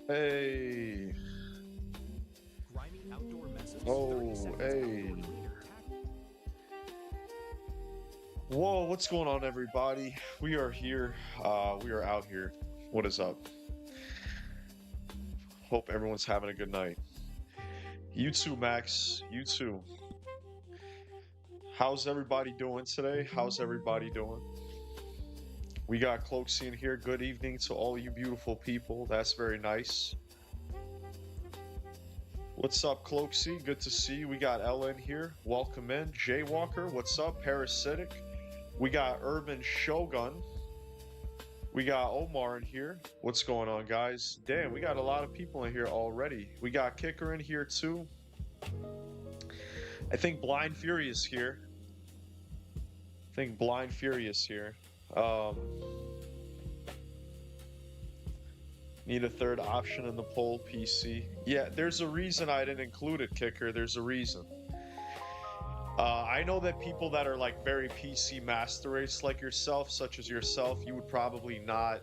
Hey. Grimy outdoor messes. 30 Oh, seconds hey. outdoor cleaner. Whoa, what's going on, everybody? We are here. We are out here. What is up? Hope everyone's having a good night. You too, Max. You too. How's everybody doing today? How's everybody doing? We got Cloaksy in here. Good evening to all you beautiful people. That's very nice. What's up, Cloaksy? Good to see you. We got Ella in here. Welcome in. Jaywalker, what's up? Parasitic. We got Urban Shogun. We got Omar in here. What's going on, guys? Damn, we got a lot of people in here already. We got Kicker in here, too. I think Blind Fury is here. Um, Need a third option in the poll, PC. Yeah, there's a reason I didn't include it, Kicker. There's a reason. I know that people that are like very PC master race like yourself, such as yourself, you would probably not,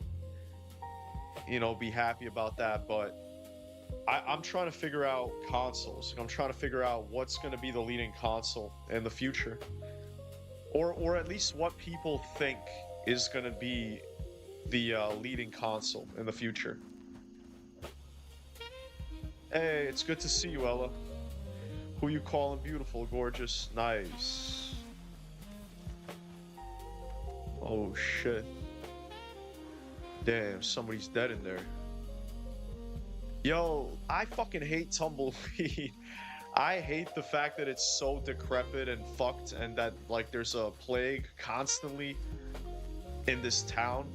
be happy about that. But I'm trying to figure out consoles. I'm trying to figure out what's going to be the leading console in the future, or at least what people think is going to be the leading console in the future. Hey, it's good to see you, Ella. Who you calling beautiful, gorgeous, nice? Oh shit. Damn, somebody's dead in there. Yo, I fucking hate Tumbleweed. I hate the fact that it's so decrepit and fucked and that, like, there's a plague constantly in this town.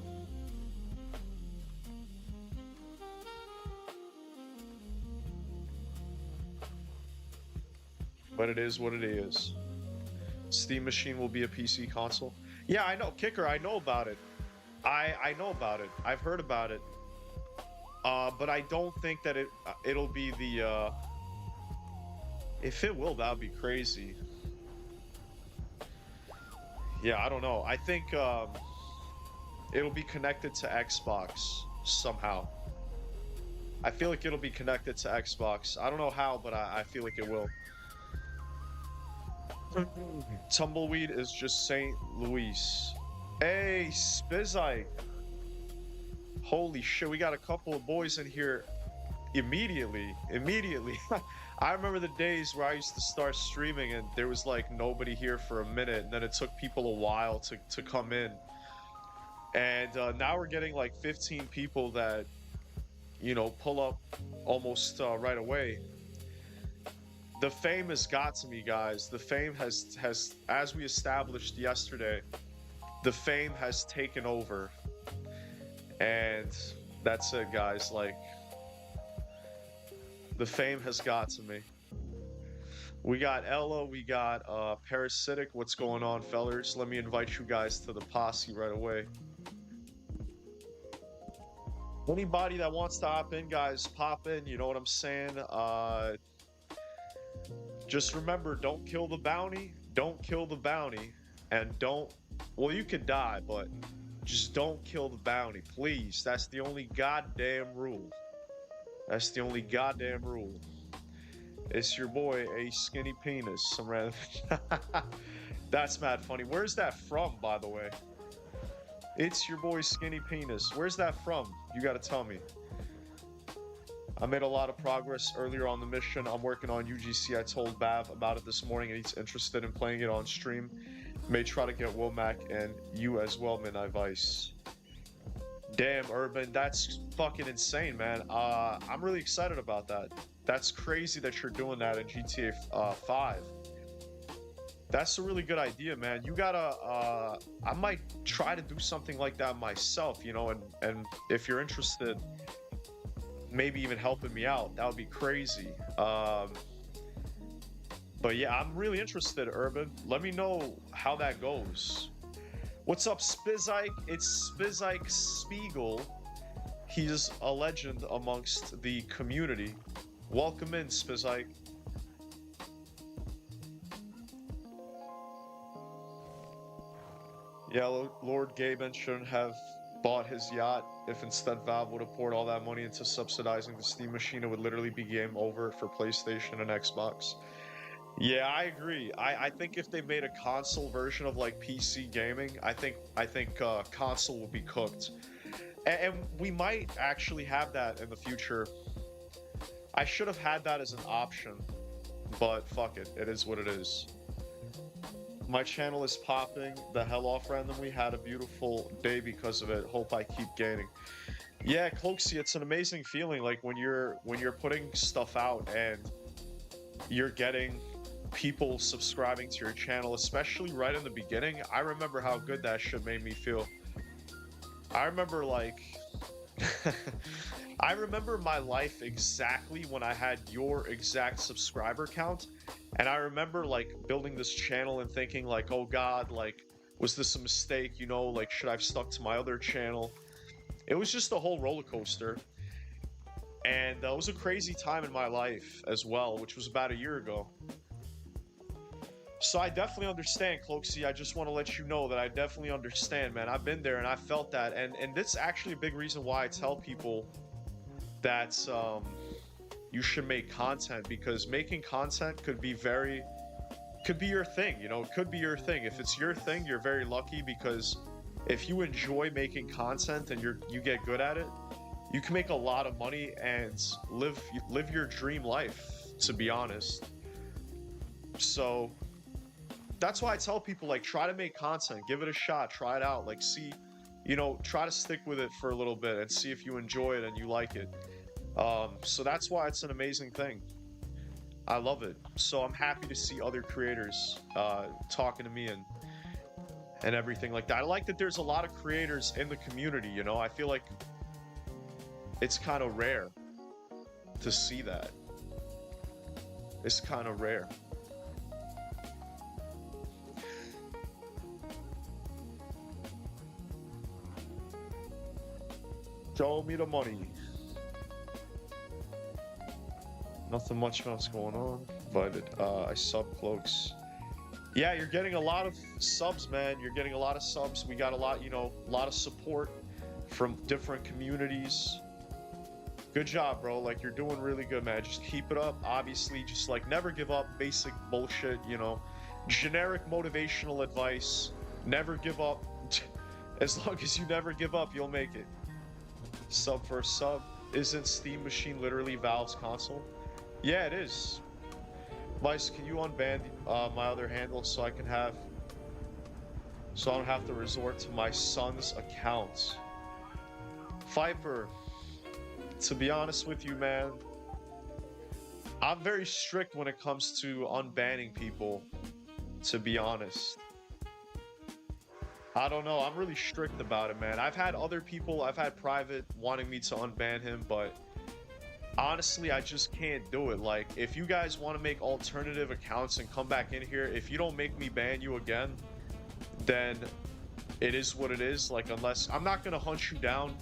But it is what it is. Steam Machine will be a PC console. Yeah, I know, Kicker, I know about it. I know about it. I've heard about it. But I don't think that it'll be the if it will, that would be crazy. Yeah, I don't know. I think it'll be connected to Xbox somehow. I feel like it'll be connected to Xbox. I don't know how, but I feel like it will. Tumbleweed is just St. Louis. Hey, Spizike. Holy shit, we got a couple of boys in here immediately. I remember the days where I used to start streaming and there was like nobody here for a minute, and then it took people a while to come in. And now we're getting like 15 people that, pull up almost right away. The fame has got to me, guys. The fame has, as we established yesterday, the fame has taken over. And that's it, guys. Like, the fame has got to me. We got Ella, we got Parasitic. What's going on, fellers? Let me invite you guys to the posse right away. Anybody that wants to hop in, guys, pop in. You know what I'm saying? Just remember, don't kill the bounty. Don't kill the bounty. And don't... Well, you could die, but just don't kill the bounty, please. That's the only goddamn rule. That's the only goddamn rule. It's your boy, a skinny penis. Some random... That's mad funny. Where's that from, by the way? It's your boy, skinny penis. Where's that from? You gotta tell me. I made a lot of progress earlier on the mission. I'm working on UGC. I told Bav about it this morning, and he's interested in playing it on stream. May try to get Womack and you as well, Midnight Vice. Damn, Urban, that's fucking insane, man. I'm really excited about that. That's crazy that you're doing that in GTA 5. That's a really good idea, man. You gotta, I might try to do something like that myself, and if you're interested, maybe even helping me out, that would be crazy. But yeah, I'm really interested, Urban. Let me know how that goes. What's up, Spizike? It's Spizike Spiegel. He's a legend amongst the community. Welcome in, Spizike. Yeah, Lord Gaben shouldn't have bought his yacht. if instead Valve would have poured all that money into subsidizing the Steam machine, it would literally be game over for PlayStation and Xbox. Yeah, I agree. I think if they made a console version of like PC gaming, I think console would be cooked. And we might actually have that in the future. I should have had that as an option, but fuck it. It is what it is. My channel is popping the hell off randomly. Had a beautiful day because of it. Hope I keep gaining. Yeah, Cloaksy, it's an amazing feeling. Like when you're putting stuff out and you're getting people subscribing to your channel, especially right in the beginning. I remember how good that shit made me feel. I remember like I remember my life exactly when I had your exact subscriber count, and I remember like building this channel and thinking like, oh god, like was this a mistake, you know, like should I have stuck to my other channel? It was just a whole roller coaster. And that was a crazy time in my life as well, which was about a year ago. So I definitely understand, Cloaksy. I just want to let you know that I definitely understand, man. I've been there and I felt that. And that's actually a big reason why I tell people that you should make content, because making content could be your thing, you know, it could be your thing. If it's your thing, you're very lucky, because if you enjoy making content and you get good at it, you can make a lot of money and live your dream life, to be honest. So that's why I tell people, like, try to make content, give it a shot, try it out, like, see, you know, try to stick with it for a little bit and see if you enjoy it and you like it. So that's why it's an amazing thing. I love it. So I'm happy to see other creators talking to me and everything like that. I like that there's a lot of creators in the community, you know. I feel like it's kind of rare to see that. It's kind of rare. Show me the money. Nothing much else going on, but I sub Cloaks. Yeah, you're getting a lot of subs, man. You're getting a lot of subs. We got a lot, you know, a lot of support from different communities. Good job, bro. Like, you're doing really good, man. Just keep it up. Obviously, just like never give up. Basic bullshit, you know. Generic motivational advice. Never give up. As long as you never give up, you'll make it. Sub for sub. Isn't Steam Machine literally Valve's console? Yeah, it is. Mice, can you unban my other handle so I don't have to resort to my son's accounts? Viper, to be honest with you, man, I'm very strict when it comes to unbanning people, to be honest. I don't know, I'm really strict about it, man. I've had other people, I've had private wanting me to unban him, but honestly, I just can't do it. Like, if you guys want to make alternative accounts and come back in here, if you don't make me ban you again, then it is what it is. Like, unless I'm not gonna hunt you down,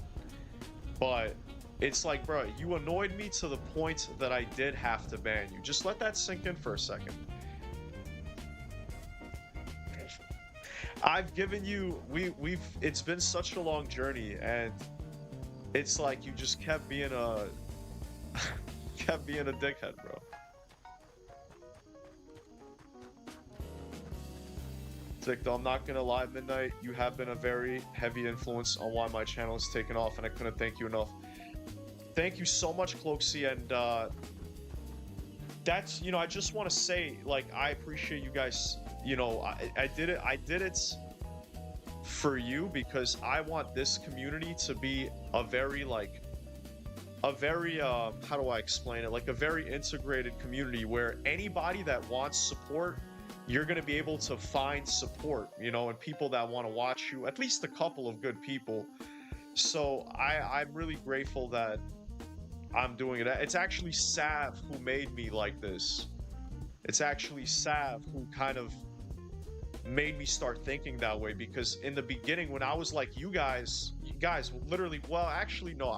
but it's like, bro, you annoyed me to the point that I did have to ban you. Just let that sink in for a second. I've given you, it's been such a long journey, and it's like you just kept being a dickhead, bro. Though I'm not gonna lie, Midnight, you have been a very heavy influence on why my channel is taken off, and I couldn't thank you enough. Thank you so much, Cloaksy, and that's, you know, I just want to say, like, I appreciate you guys. You know, I did it for you, because I want this community to be a very how do I explain it, like a very integrated community where anybody that wants support, you're going to be able to find support, you know, and people that want to watch you, at least a couple of good people. So I'm really grateful that I'm doing it. It's actually Sav who made me like this. It's actually Sav who kind of made me start thinking that way, because in the beginning, when I was like you guys literally, well, actually no,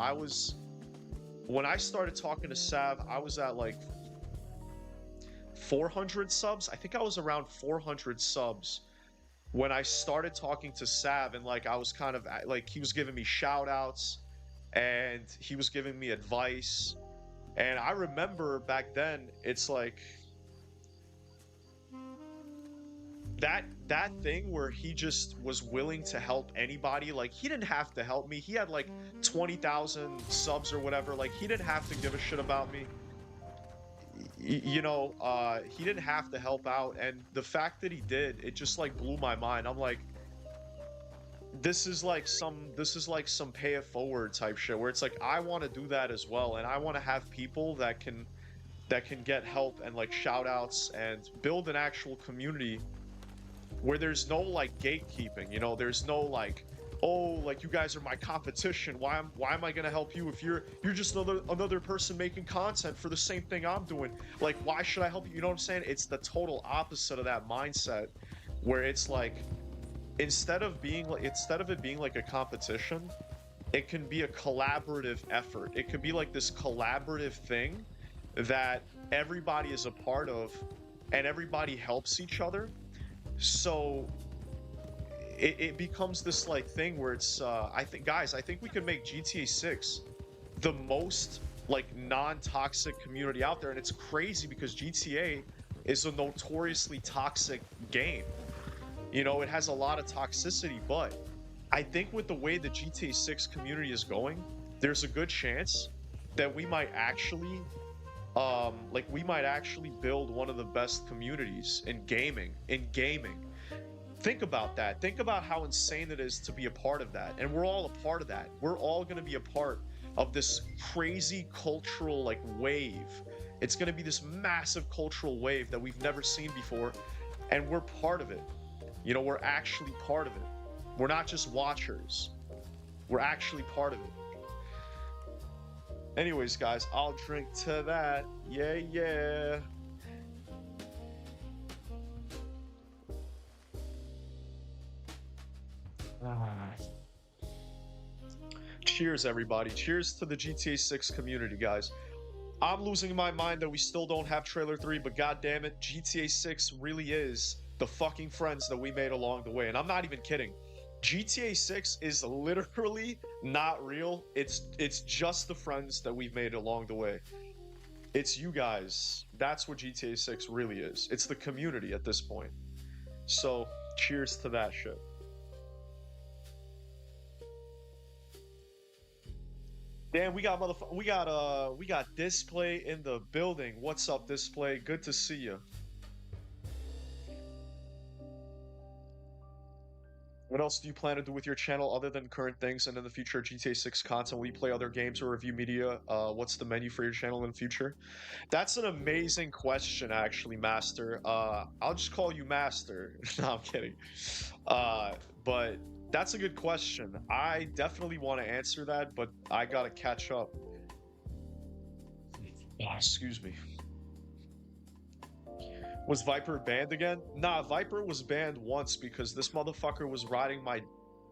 when I started talking to Sav, I was at like 400 subs. I think I was around 400 subs when I started talking to Sav, and like I was kind of like, he was giving me shout outs, and he was giving me advice. And I remember back then, it's like that thing where he just was willing to help anybody. Like, he didn't have to help me. He had like 20,000 subs or whatever. Like, he didn't have to give a shit about me. You know, he didn't have to help out, and the fact that he did, it just like blew my mind. I'm like, this is like some pay it forward type shit where it's like, I want to do that as well, and I want to have people that can get help and like shout outs and build an actual community where there's no like gatekeeping, you know, there's no like, oh, like, you guys are my competition, why am I gonna help you if you're just another person making content for the same thing I'm doing, like, why should I help you? You know what I'm saying? It's the total opposite of that mindset, where it's like, instead of it being like a competition, it can be a collaborative effort. It could be like this collaborative thing that everybody is a part of, and everybody helps each other. So it becomes this like thing where it's I think we could make GTA 6 the most like non-toxic community out there. And it's crazy because GTA is a notoriously toxic game. You know, it has a lot of toxicity, but I think with the way the GTA 6 community is going, there's a good chance that we might actually build one of the best communities in gaming. Think about that. Think about how insane it is to be a part of that. And we're all a part of that. We're all going to be a part of this crazy cultural like wave. It's going to be this massive cultural wave that we've never seen before, and we're part of it. You know, we're actually part of it. We're not just watchers. We're actually part of it. Anyways, guys, I'll drink to that. Yeah. Cheers, everybody. Cheers to the GTA 6 community, guys. I'm losing my mind that we still don't have Trailer 3, but goddamn it, GTA 6 really is the fucking friends that we made along the way. And I'm not even kidding. GTA 6 is literally not real. It's just the friends that we've made along the way. It's you guys. That's what GTA 6 really is. It's the community at this point. So, cheers to that shit. Damn, we got Display in the building. What's up, Display? Good to see you. What else do you plan to do with your channel other than current things and in the future GTA 6 content? Will you play other games or review media? What's the menu for your channel in the future? That's an amazing question, actually, Master. I'll just call you Master. No, I'm kidding. But that's a good question. I definitely want to answer that, but I gotta catch up. Excuse me. Was Viper banned again? Nah, Viper was banned once because this motherfucker was riding my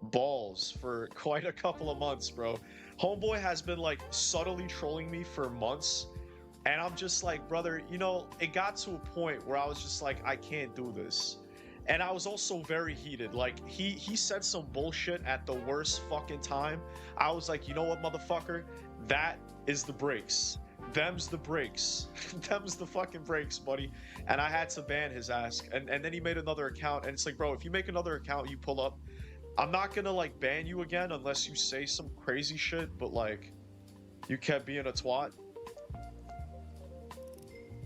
balls for quite a couple of months, bro. Homeboy has been like subtly trolling me for months, and I'm just like, brother, you know, it got to a point where I was just like, I can't do this. And I was also very heated. Like, he said some bullshit at the worst fucking time. I was like, you know what, motherfucker? That is the breaks. Them's the breaks. Them's the fucking breaks, buddy. And I had to ban his ass. And then he made another account. And it's like, bro, if you make another account, you pull up, I'm not gonna, like, ban you again unless you say some crazy shit. But, like, you kept being a twat.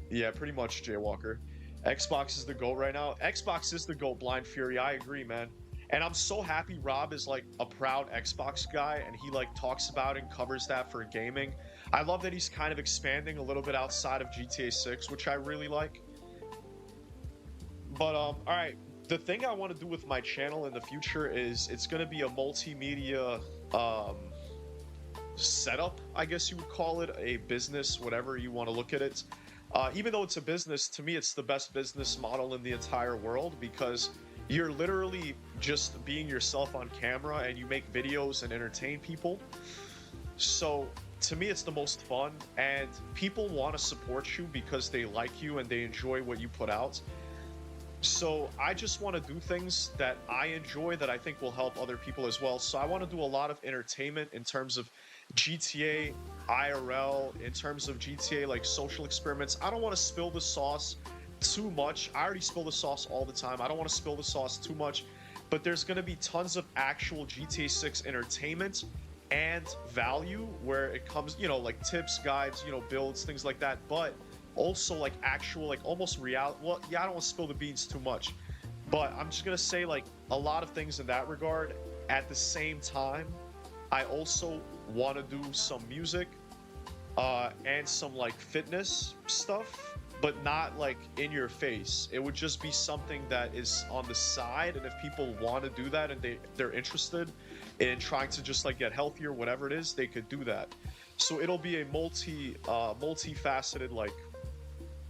Yeah, pretty much, Jaywalker. Xbox is the GOAT right now. Xbox is the GOAT, Blind Fury. I agree, man. And I'm so happy Rob is like a proud Xbox guy and he like talks about and covers that for gaming. I love that he's kind of expanding a little bit outside of GTA 6, which I really like. But all right, the thing I want to do with my channel in the future is it's going to be a multimedia setup, I guess you would call it, a business, whatever you want to look at it. Even though it's a business, to me, it's the best business model in the entire world because you're literally just being yourself on camera and you make videos and entertain people. So to me, it's the most fun, and people want to support you because they like you and they enjoy what you put out. So I just want to do things that I enjoy that I think will help other people as well. So I want to do a lot of entertainment in terms of GTA IRL, in terms of GTA like social experiments. I don't want to spill the sauce too much. I already spill the sauce all the time. I don't want to spill the sauce too much, but there's going to be tons of actual GTA 6 entertainment and value where it comes, you know, like tips, guides, you know, builds, things like that. But also like actual like almost reality. Well, yeah, I don't want to spill the beans too much, but I'm just gonna say like a lot of things in that regard. At the same time, I also want to do some music and some like fitness stuff, but not like in your face. It would just be something that is on the side, and if people want to do that and they're interested in trying to just like get healthier, whatever it is, they could do that. So it'll be a multifaceted like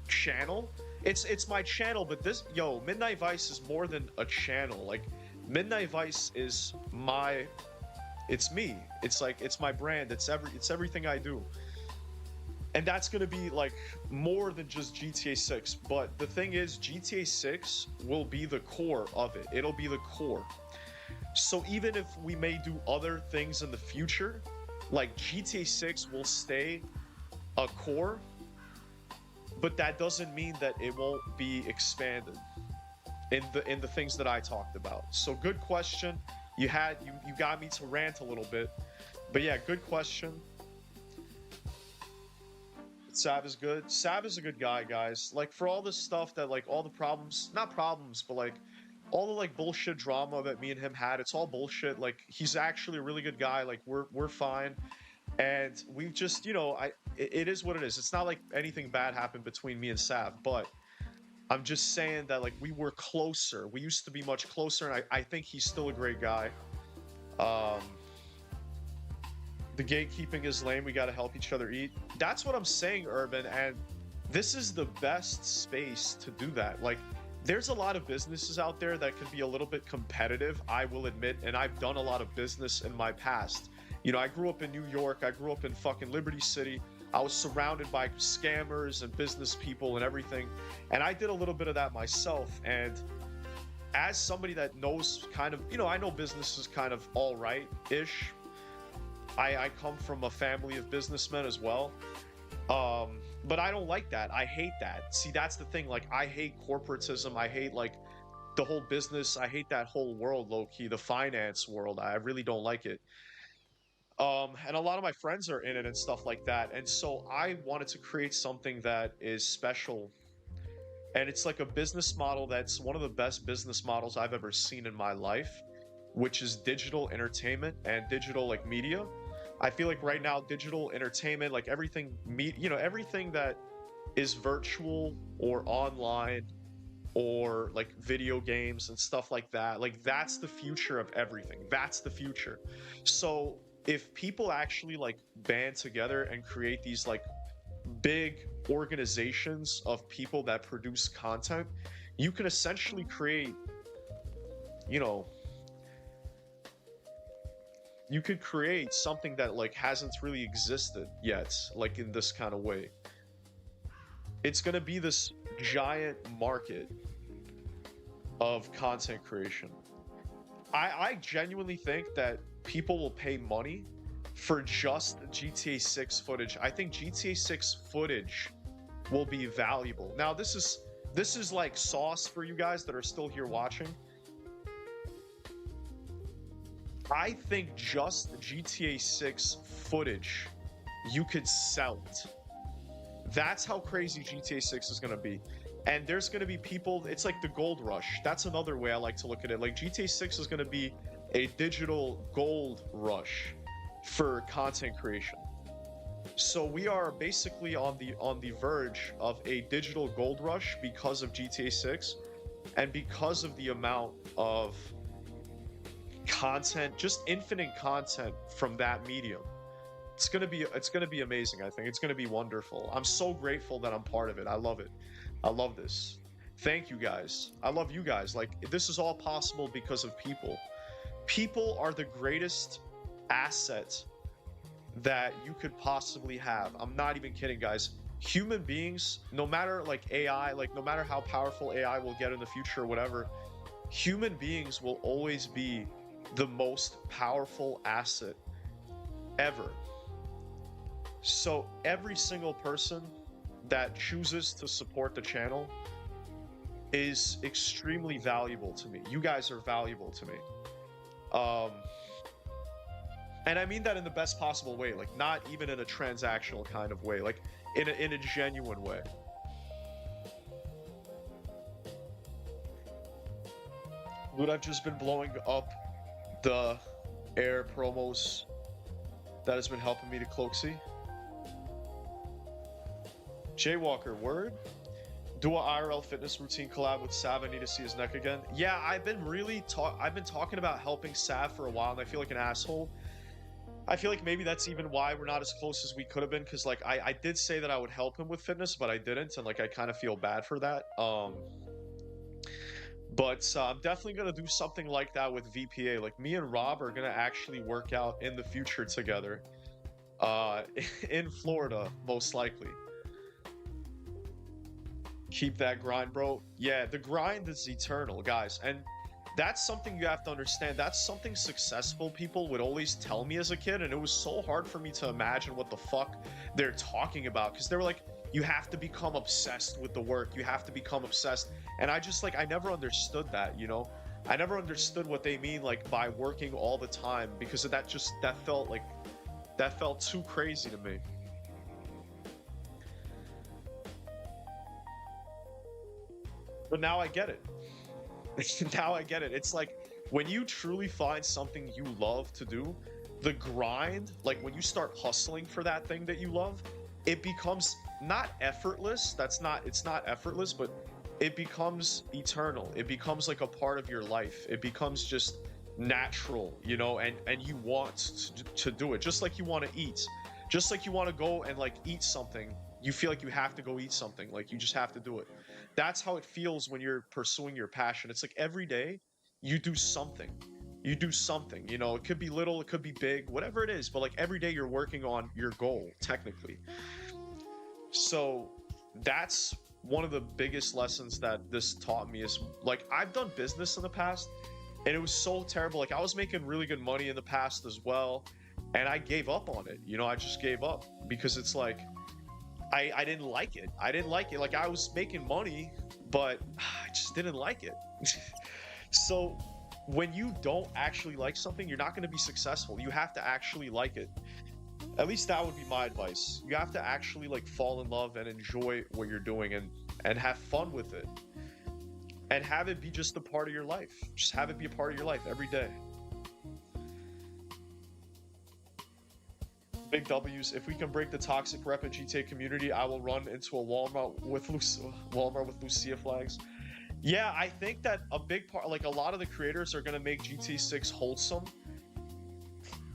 channel. It's my channel, but this, yo, Midnight Vice is more than a channel. Like Midnight Vice is my, it's me. It's like it's my brand. It's everything I do. And that's going to be like more than just GTA 6. But the thing is, GTA 6 will be the core of it. It'll be the core. So even if we may do other things in the future, like GTA 6 will stay a core, but that doesn't mean that it won't be expanded in the things that I talked about. So good question. You got me to rant a little bit. But yeah, good question. Sav is good. Sav is a good guy, guys. Like for all this stuff that like all the problems, not problems, but like all the like bullshit drama that me and him had, it's all bullshit. Like he's actually a really good guy. Like we're fine. And we just, you know, it is what it is. It's not like anything bad happened between me and Sav, but I'm just saying that like we were closer. We used to be much closer, and I think he's still a great guy. Um the gatekeeping is lame. We got to help each other eat. That's what I'm saying, Urban. And this is the best space to do that. Like, there's a lot of businesses out there that can be a little bit competitive, I will admit. And I've done a lot of business in my past. You know, I grew up in New York. I grew up in fucking Liberty City. I was surrounded by scammers and business people and everything. And I did a little bit of that myself. And as somebody that knows kind of, you know, I know business is kind of all right-ish. I come from a family of businessmen as well. But I don't like that. I hate that. See, that's the thing. Like, I hate corporatism. I hate, like, the whole business. I hate that whole world, low-key, the finance world. I really don't like it. And a lot of my friends are in it and stuff like that. And so I wanted to create something that is special. And it's like a business model that's one of the best business models I've ever seen in my life, which is digital entertainment and digital, like, media. I feel like right now, digital entertainment, like everything, you know, everything that is virtual or online or like video games and stuff like that, like that's the future of everything. That's the future. So if people actually like band together and create these like big organizations of people that produce content, you can essentially create, you know, you could create something that like hasn't really existed yet, like in this kind of way. It's going to be this giant market of content creation. I genuinely think that people will pay money for just GTA 6 footage. I think GTA 6 footage will be valuable. Now this is like sauce for you guys that are still here watching. I think just GTA 6 footage, you could sell it. That's how crazy GTA 6 is going to be. And there's going to be people, it's like the gold rush. That's another way I like to look at it. Like GTA 6 is going to be a digital gold rush for content creation. So we are basically on the verge of a digital gold rush because of GTA 6 and because of the amount of content, just infinite content from that medium. It's gonna be amazing. I think it's gonna be wonderful. I'm so grateful that I'm part of it. I love it. I love this. Thank you guys. I love you guys. Like, this is all possible because of people. People are the greatest asset that you could possibly have. I'm not even kidding, guys. human beings, no matter like AI, like no matter how powerful AI will get in the future or whatever, human beings will always be the most powerful asset ever. So every single person that chooses to support the channel is extremely valuable to me. You guys are valuable to me. And I mean that in the best possible way, like not even in a transactional kind of way, like in a genuine way. Dude, I've just been blowing up the air promos that has been helping me to Cloaksy. Jaywalker, word? Do a IRL fitness routine collab with Sav. I need to see his neck again. Yeah, I've been talking about helping Sav for a while, and I feel like an asshole. I feel like maybe that's even why we're not as close as we could have been, because like I did say that I would help him with fitness, but I didn't, and like I kind of feel bad for that. But I'm definitely gonna do something like that with VPA. Like me and Rob are gonna actually work out in the future together, in Florida most likely. Keep that grind, bro. Yeah, the grind is eternal, guys, and that's something you have to understand. That's something successful people would always tell me as a kid, and it was so hard for me to imagine what the fuck they're talking about, because they were like, you have to become obsessed with the work, you have to become obsessed, and I just like, I never understood that, you know? I never understood what they mean like by working all the time, because that felt too crazy to me. But now I get it. Now I get it. It's like when you truly find something you love to do, the grind, like when you start hustling for that thing that you love, it becomes not effortless. It's not effortless, but it becomes eternal. It becomes like a part of your life. It becomes just natural, you know, and you want to do it, just like you want to eat, just like you want to go and like eat something. You feel like you have to go eat something, like you just have to do it. That's how it feels when you're pursuing your passion. It's like every day you do something. You do something, you know, it could be little, it could be big, whatever it is, but like every day you're working on your goal, technically. So that's one of the biggest lessons that this taught me is like, I've done business in the past and it was so terrible. Like I was making really good money in the past as well, and I gave up on it. You know, I just gave up because it's like, I didn't like it. I didn't like it. Like I was making money, but I just didn't like it. So when you don't actually like something, you're not going to be successful. You have to actually like it. At least that would be my advice. You have to actually like fall in love and enjoy what you're doing and have fun with it. And have it be just a part of your life. Just have it be a part of your life every day. Big W's. If we can break the toxic rep in GTA community, I will run into a Walmart with Lucia flags. Yeah, I think that a big part, like a lot of the creators are gonna make GTA 6 wholesome.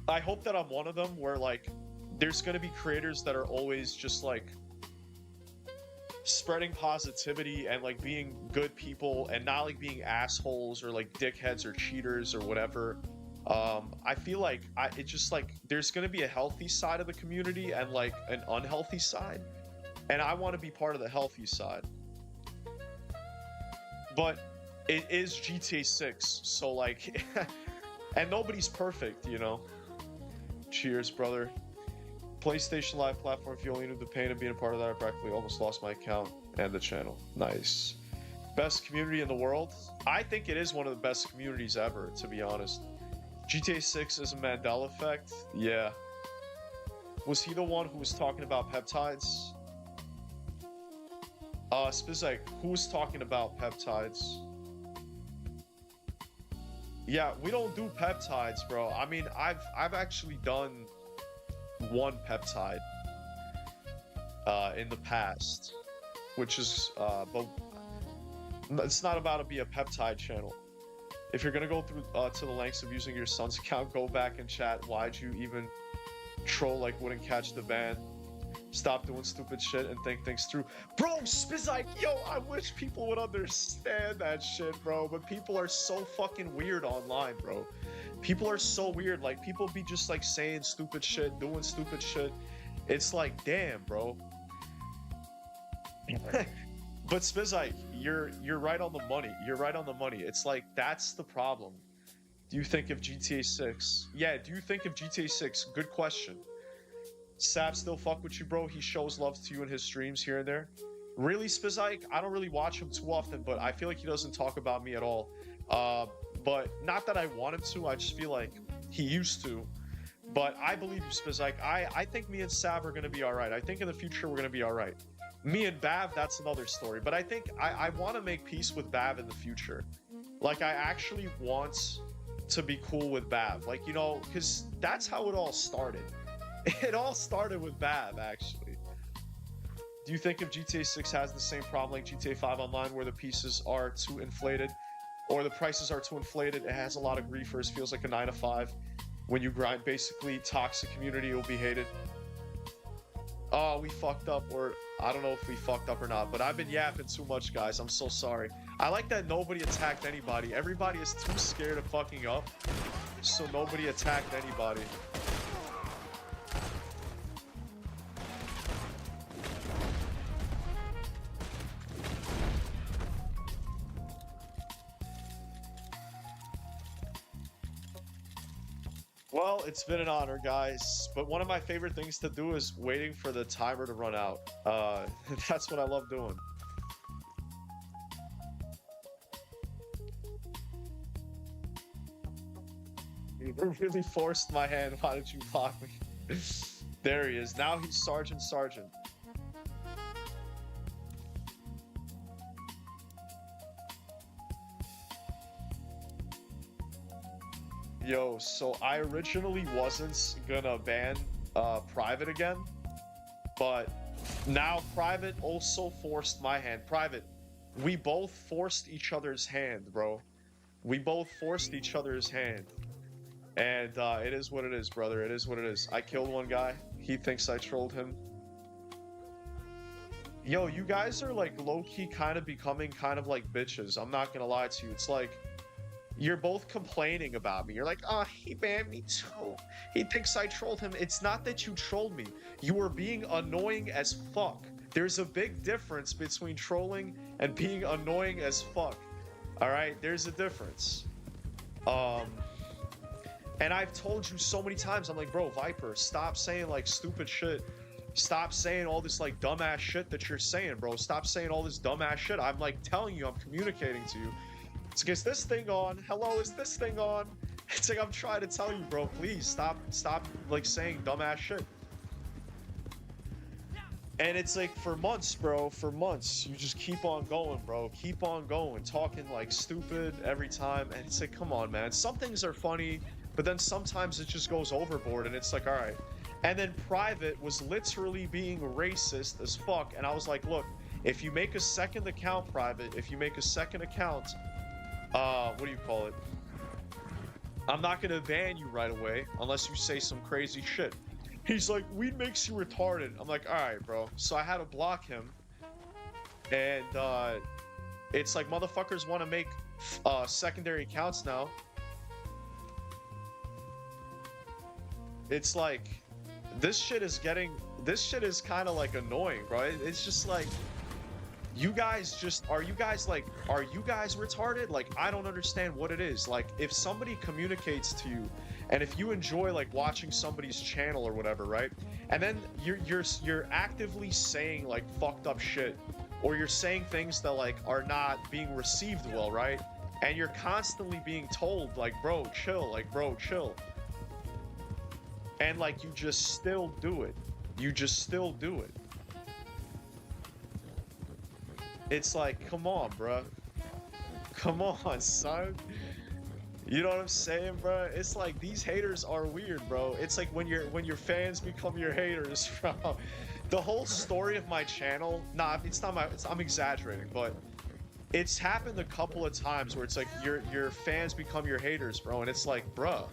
I hope that I'm one of them, where like there's gonna be creators that are always just like spreading positivity and like being good people and not like being assholes or like dickheads or cheaters or whatever. I feel like it's just like there's gonna be a healthy side of the community and like an unhealthy side, and I want to be part of the healthy side. But it is GTA 6, so like, and nobody's perfect, you know. Cheers, brother. PlayStation Live platform. If you only knew the pain of being a part of that, I practically almost lost my account and the channel. Nice. Best community in the world? I think it is one of the best communities ever, to be honest. GTA 6 is a Mandela effect? Yeah. Was he the one who was talking about peptides? Spizak, who was talking about peptides? Yeah, we don't do peptides, bro. I mean, I've actually done one peptide in the past, which is but it's not about to be a peptide channel. If you're gonna go through to the lengths of using your son's account, go back and chat. Why'd you even troll like wouldn't catch the ban? Stop doing stupid shit and think things through. Bro, Spizike, yo, I wish people would understand that shit, bro. But people are so fucking weird online, bro. People are so weird. Like, people be just like saying stupid shit, doing stupid shit. It's like, damn, bro. But Spizike, you're right on the money. You're right on the money. It's like that's the problem. Do you think of GTA 6? Yeah, do you think of GTA 6? Good question. Sap still fuck with you, bro. He shows love to you in his streams here and there. Really, Spizike? I don't really watch him too often, but I feel like he doesn't talk about me at all. But not that I want him to. I just feel like he used to. But I believe you, Spizike. I think me and Sav are gonna be all right. I think in the future we're gonna be all right. Me and Bav, that's another story. But I think I want to make peace with Bav in the future. Like I actually want to be cool with Bav. Like, you know, because that's how it all started. It all started with Bav, actually. Do you think if GTA 6 has the same problem like GTA 5 Online where the pieces are too inflated or the prices are too inflated? It has a lot of griefers, feels like a 9 to 5. When you grind, basically, toxic community will be hated. Oh, we fucked up, or I don't know if we fucked up or not, but I've been yapping too much, guys. I'm so sorry. I like that nobody attacked anybody. Everybody is too scared of fucking up, so nobody attacked anybody. Well, it's been an honor, guys. But one of my favorite things to do is waiting for the timer to run out. That's what I love doing. You really forced my hand. Why did you block me? There he is. Now he's Sergeant Sergeant. Yo, so I originally wasn't gonna ban Private again, but now Private also forced my hand. Private, we both forced each other's hand, bro. We both forced each other's hand. And it is what it is, brother. It is what it is. I killed one guy. He thinks I trolled him. Yo, you guys are like low-key kind of becoming kind of like bitches. I'm not gonna lie to you. It's like, you're both complaining about me. You're like, oh, he banned me too. He thinks I trolled him. It's not that you trolled me. You were being annoying as fuck. There's a big difference between trolling and being annoying as fuck. All right, there's a difference. And I've told you so many times, I'm like, bro, Viper, stop saying like stupid shit. Stop saying all this like dumbass shit that you're saying, bro. Stop saying all this dumbass shit. I'm like telling you, I'm communicating to you. It's like, is this thing on? Hello, is this thing on? It's like, I'm trying to tell you, bro, please stop like saying dumbass shit. And it's like, for months, bro, for months, you just keep on going, bro. Keep on going, talking like stupid every time. And it's like, come on, man. Some things are funny, but then sometimes it just goes overboard and it's like, all right. And then Private was literally being racist as fuck. And I was like, look, if you make a second account, Private, if you make a second account, what do you call it? I'm not gonna ban you right away unless you say some crazy shit. He's like, weed makes you retarded. I'm like, all right, bro. So I had to block him. And it's like, motherfuckers want to make secondary accounts now. It's like, this shit is kind of like annoying, bro. It's just like, you guys just, are you guys retarded? Like, I don't understand what it is. Like, if somebody communicates to you, and if you enjoy like watching somebody's channel or whatever, right? And then you're actively saying like fucked up shit, or you're saying things that like are not being received well, right? And you're constantly being told like, bro, chill, like, bro, chill. And like, you just still do it. You just still do it. It's like, come on, bro. Come on, son. You know what I'm saying, bro? It's like, these haters are weird, bro. It's like when your fans become your haters, bro. The whole story of my channel, I'm exaggerating, but it's happened a couple of times where it's like your fans become your haters, bro. And it's like, bro,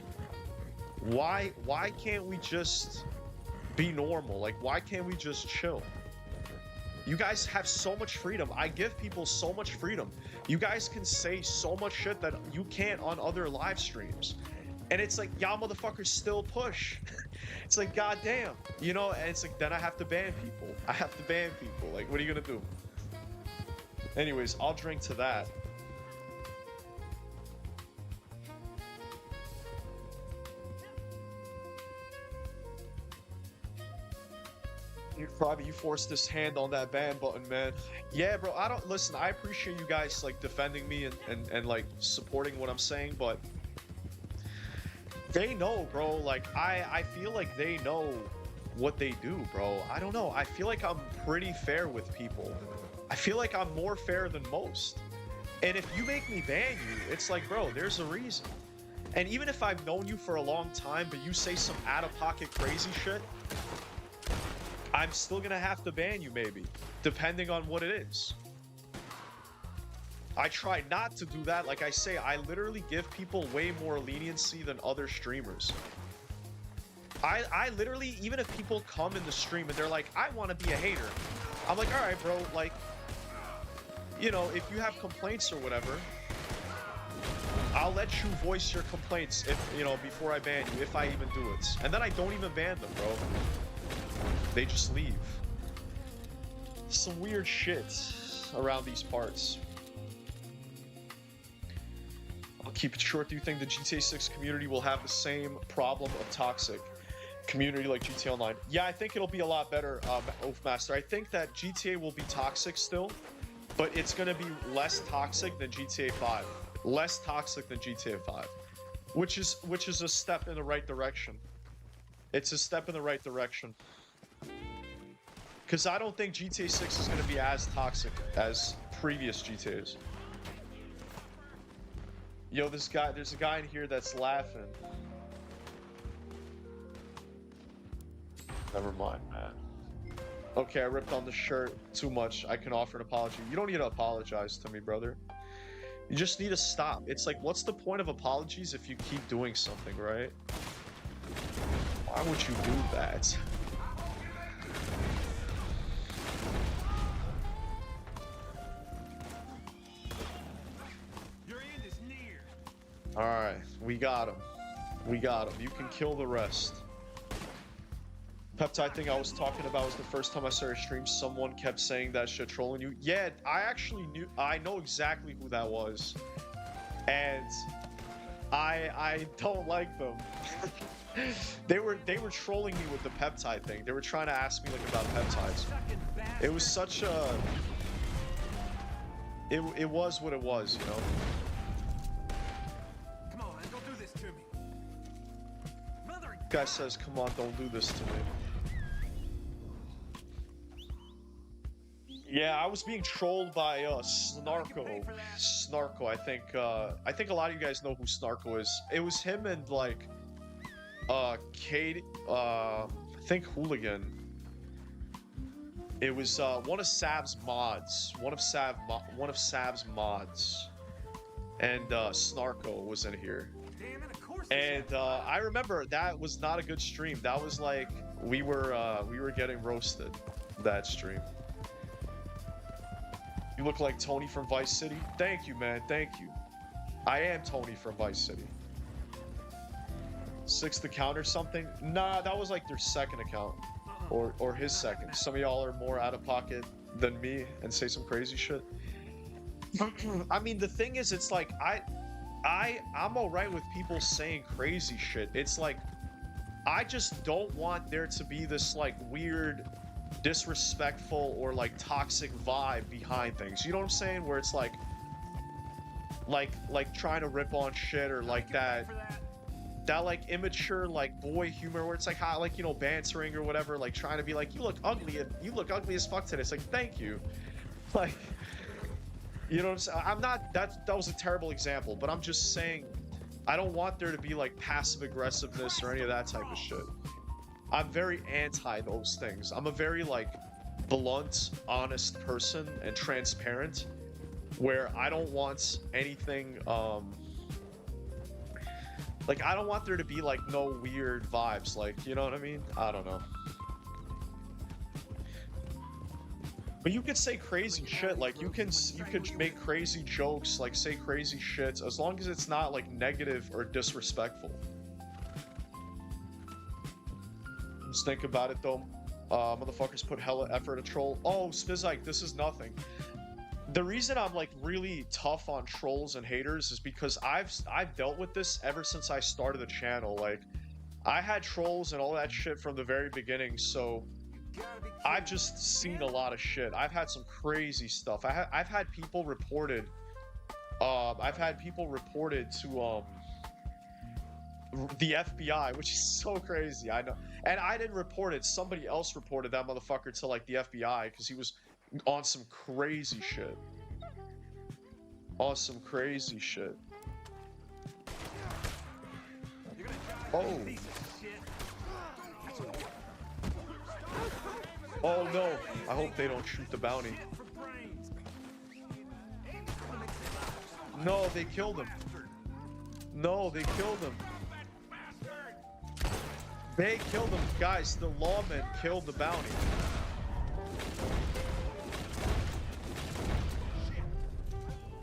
why can't we just be normal? Like, why can't we just chill? You guys have so much freedom. I give people so much freedom. You guys can say so much shit that you can't on other live streams. And it's like, y'all motherfuckers still push. It's like, goddamn. You know, and it's like, then I have to ban people. I have to ban people. Like, what are you gonna do? Anyways, I'll drink to that. You forced this hand on that ban button, man. Yeah, bro, I don't listen. I appreciate you guys like defending me and like supporting what I'm saying, but they know, bro. Like I feel like they know what they do, bro. I don't know. I feel like I'm pretty fair with people. I feel like I'm more fair than most. And if you make me ban you, it's like, bro, there's a reason. And even if I've known you for a long time, but you say some out-of-pocket crazy shit, I'm still gonna have to ban you, maybe, depending on what it is. I try not to do that. Like I say, I literally give people way more leniency than other streamers. I literally, even if people come in the stream and they're like, I want to be a hater, I'm like, all right, bro, like, you know, if you have complaints or whatever, I'll let you voice your complaints if, you know, before I ban you, if I even do it. And then I don't even ban them, bro. They just leave. Some weird shit around these parts. I'll keep it short. Do you think the GTA 6 community will have the same problem of toxic community like GTA Online? Yeah, I think it'll be a lot better, Oathmaster. I think that GTA will be toxic still, but it's going to be less toxic than GTA 5. Less toxic than GTA 5, which is a step in the right direction. It's a step in the right direction. Because I don't think GTA 6 is going to be as toxic as previous GTAs. Yo, there's a guy in here that's laughing. Never mind, man. Okay, I ripped on the shirt too much. I can offer an apology. You don't need to apologize to me, brother. You just need to stop. It's like, what's the point of apologies if you keep doing something, right? Why would you do that? Your end is near. Alright, we got him. We got him. You can kill the rest. Peptide thing I was talking about was the first time I started stream, someone kept saying that shit, trolling you. Yeah, I know exactly who that was. And I don't like them. they were trolling me with the peptide thing. They were trying to ask me like about peptides. It was such a it was what it was, you know. Come on, man, don't do this to me. Mother Guy says, "Come on, don't do this to me." Yeah, I was being trolled by Snarko. Snarko, I think a lot of you guys know who Snarko is. It was him and like Kate, I think Hooligan. It was one of Sav's mods. One of Sav's mods. And Snarko was in here. damn it, of course. And I remember that was not a good stream. That was like we were getting roasted that stream. You look like Tony from Vice City. Thank you, man. Thank you. I am Tony from Vice City. 6th account or something? Nah, that was like their second account. Or his second. Some of y'all are more out of pocket than me and say some crazy shit. I mean, the thing is, it's like, I'm alright with people saying crazy shit. It's like, I just don't want there to be this like weird, disrespectful or like toxic vibe behind things. You know what I'm saying? Where it's like trying to rip on shit or like that like immature like boy humor where it's like how like, you know, bantering or whatever, like trying to be like, you look ugly as fuck today. It's like, thank you. Like, you know what I'm saying? I'm not, that was a terrible example, but I'm just saying I don't want there to be like passive aggressiveness or any of that type of shit. I'm very anti those things. I'm a very like blunt, honest person and transparent, where I don't want anything like I don't want there to be like no weird vibes, like, you know what I mean? I don't know. But you could say crazy shit, like you could make crazy jokes, like say crazy shit, as long as it's not like negative or disrespectful. Just think about it though. Motherfuckers put hella effort to troll. Oh, Spizike, this is nothing. The reason I'm like really tough on trolls and haters is because I've dealt with this ever since I started the channel. Like, I had trolls and all that shit from the very beginning, so I've just seen a lot of shit. I've had some crazy stuff. I've had people reported. I've had people reported to the FBI, which is so crazy. I know, and I didn't report it. Somebody else reported that motherfucker to like the FBI because he was on some crazy shit. On some crazy shit. Oh. Oh no. I hope they don't shoot the bounty. No, they killed him. No, they killed him. They killed him. Guys, the lawmen killed the bounty.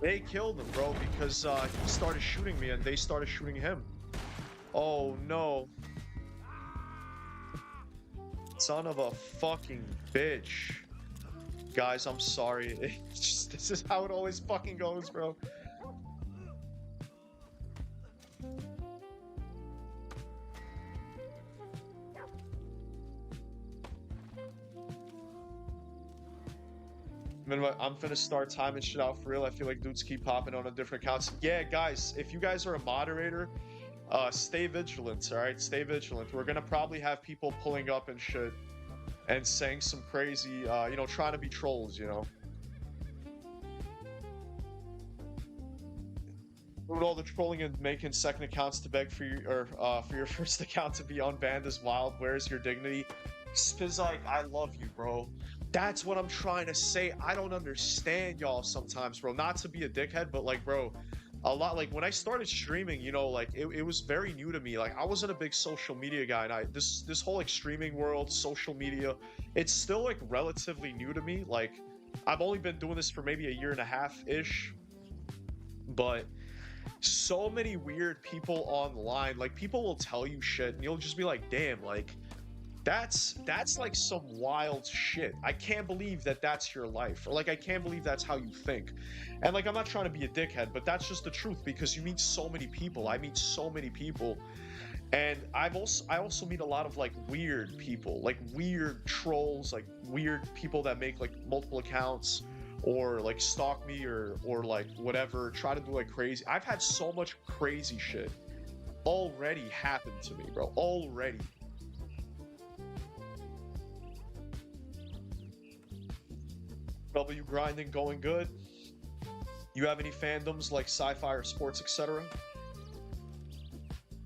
They killed him, bro, because he started shooting me and they started shooting him. Oh no. Son of a fucking bitch. Guys, I'm sorry. It's just, this is how it always fucking goes, bro. I'm finna start timing shit out for real. I feel like dudes keep popping on different accounts. Yeah, guys, if you guys are a moderator, stay vigilant, alright? Stay vigilant. We're gonna probably have people pulling up and shit and saying some crazy, you know, trying to be trolls, you know? Doing all the trolling and making second accounts to beg for your, for your first account to be unbanned is wild. Where's your dignity? Spizike, I love you, bro. That's what I'm trying to say. I don't understand y'all sometimes, bro. Not to be a dickhead, but like, bro, a lot, like when I started streaming, you know, like it was very new to me. Like I wasn't a big social media guy, and this whole like streaming world, social media, it's still like relatively new to me. Like I've only been doing this for maybe a year and a half ish, but so many weird people online. Like people will tell you shit and you'll just be like, damn, like that's like some wild shit. I can't believe that that's your life, or like I can't believe that's how you think. And like I'm not trying to be a dickhead, but that's just the truth, because you meet so many people. I meet so many people, and I also meet a lot of like weird people, like weird trolls, like weird people that make like multiple accounts or like stalk me or like whatever, try to do like crazy. I've had so much crazy shit already happen to me, bro. Already. W grinding going good. You have any fandoms like sci-fi or sports, etc.?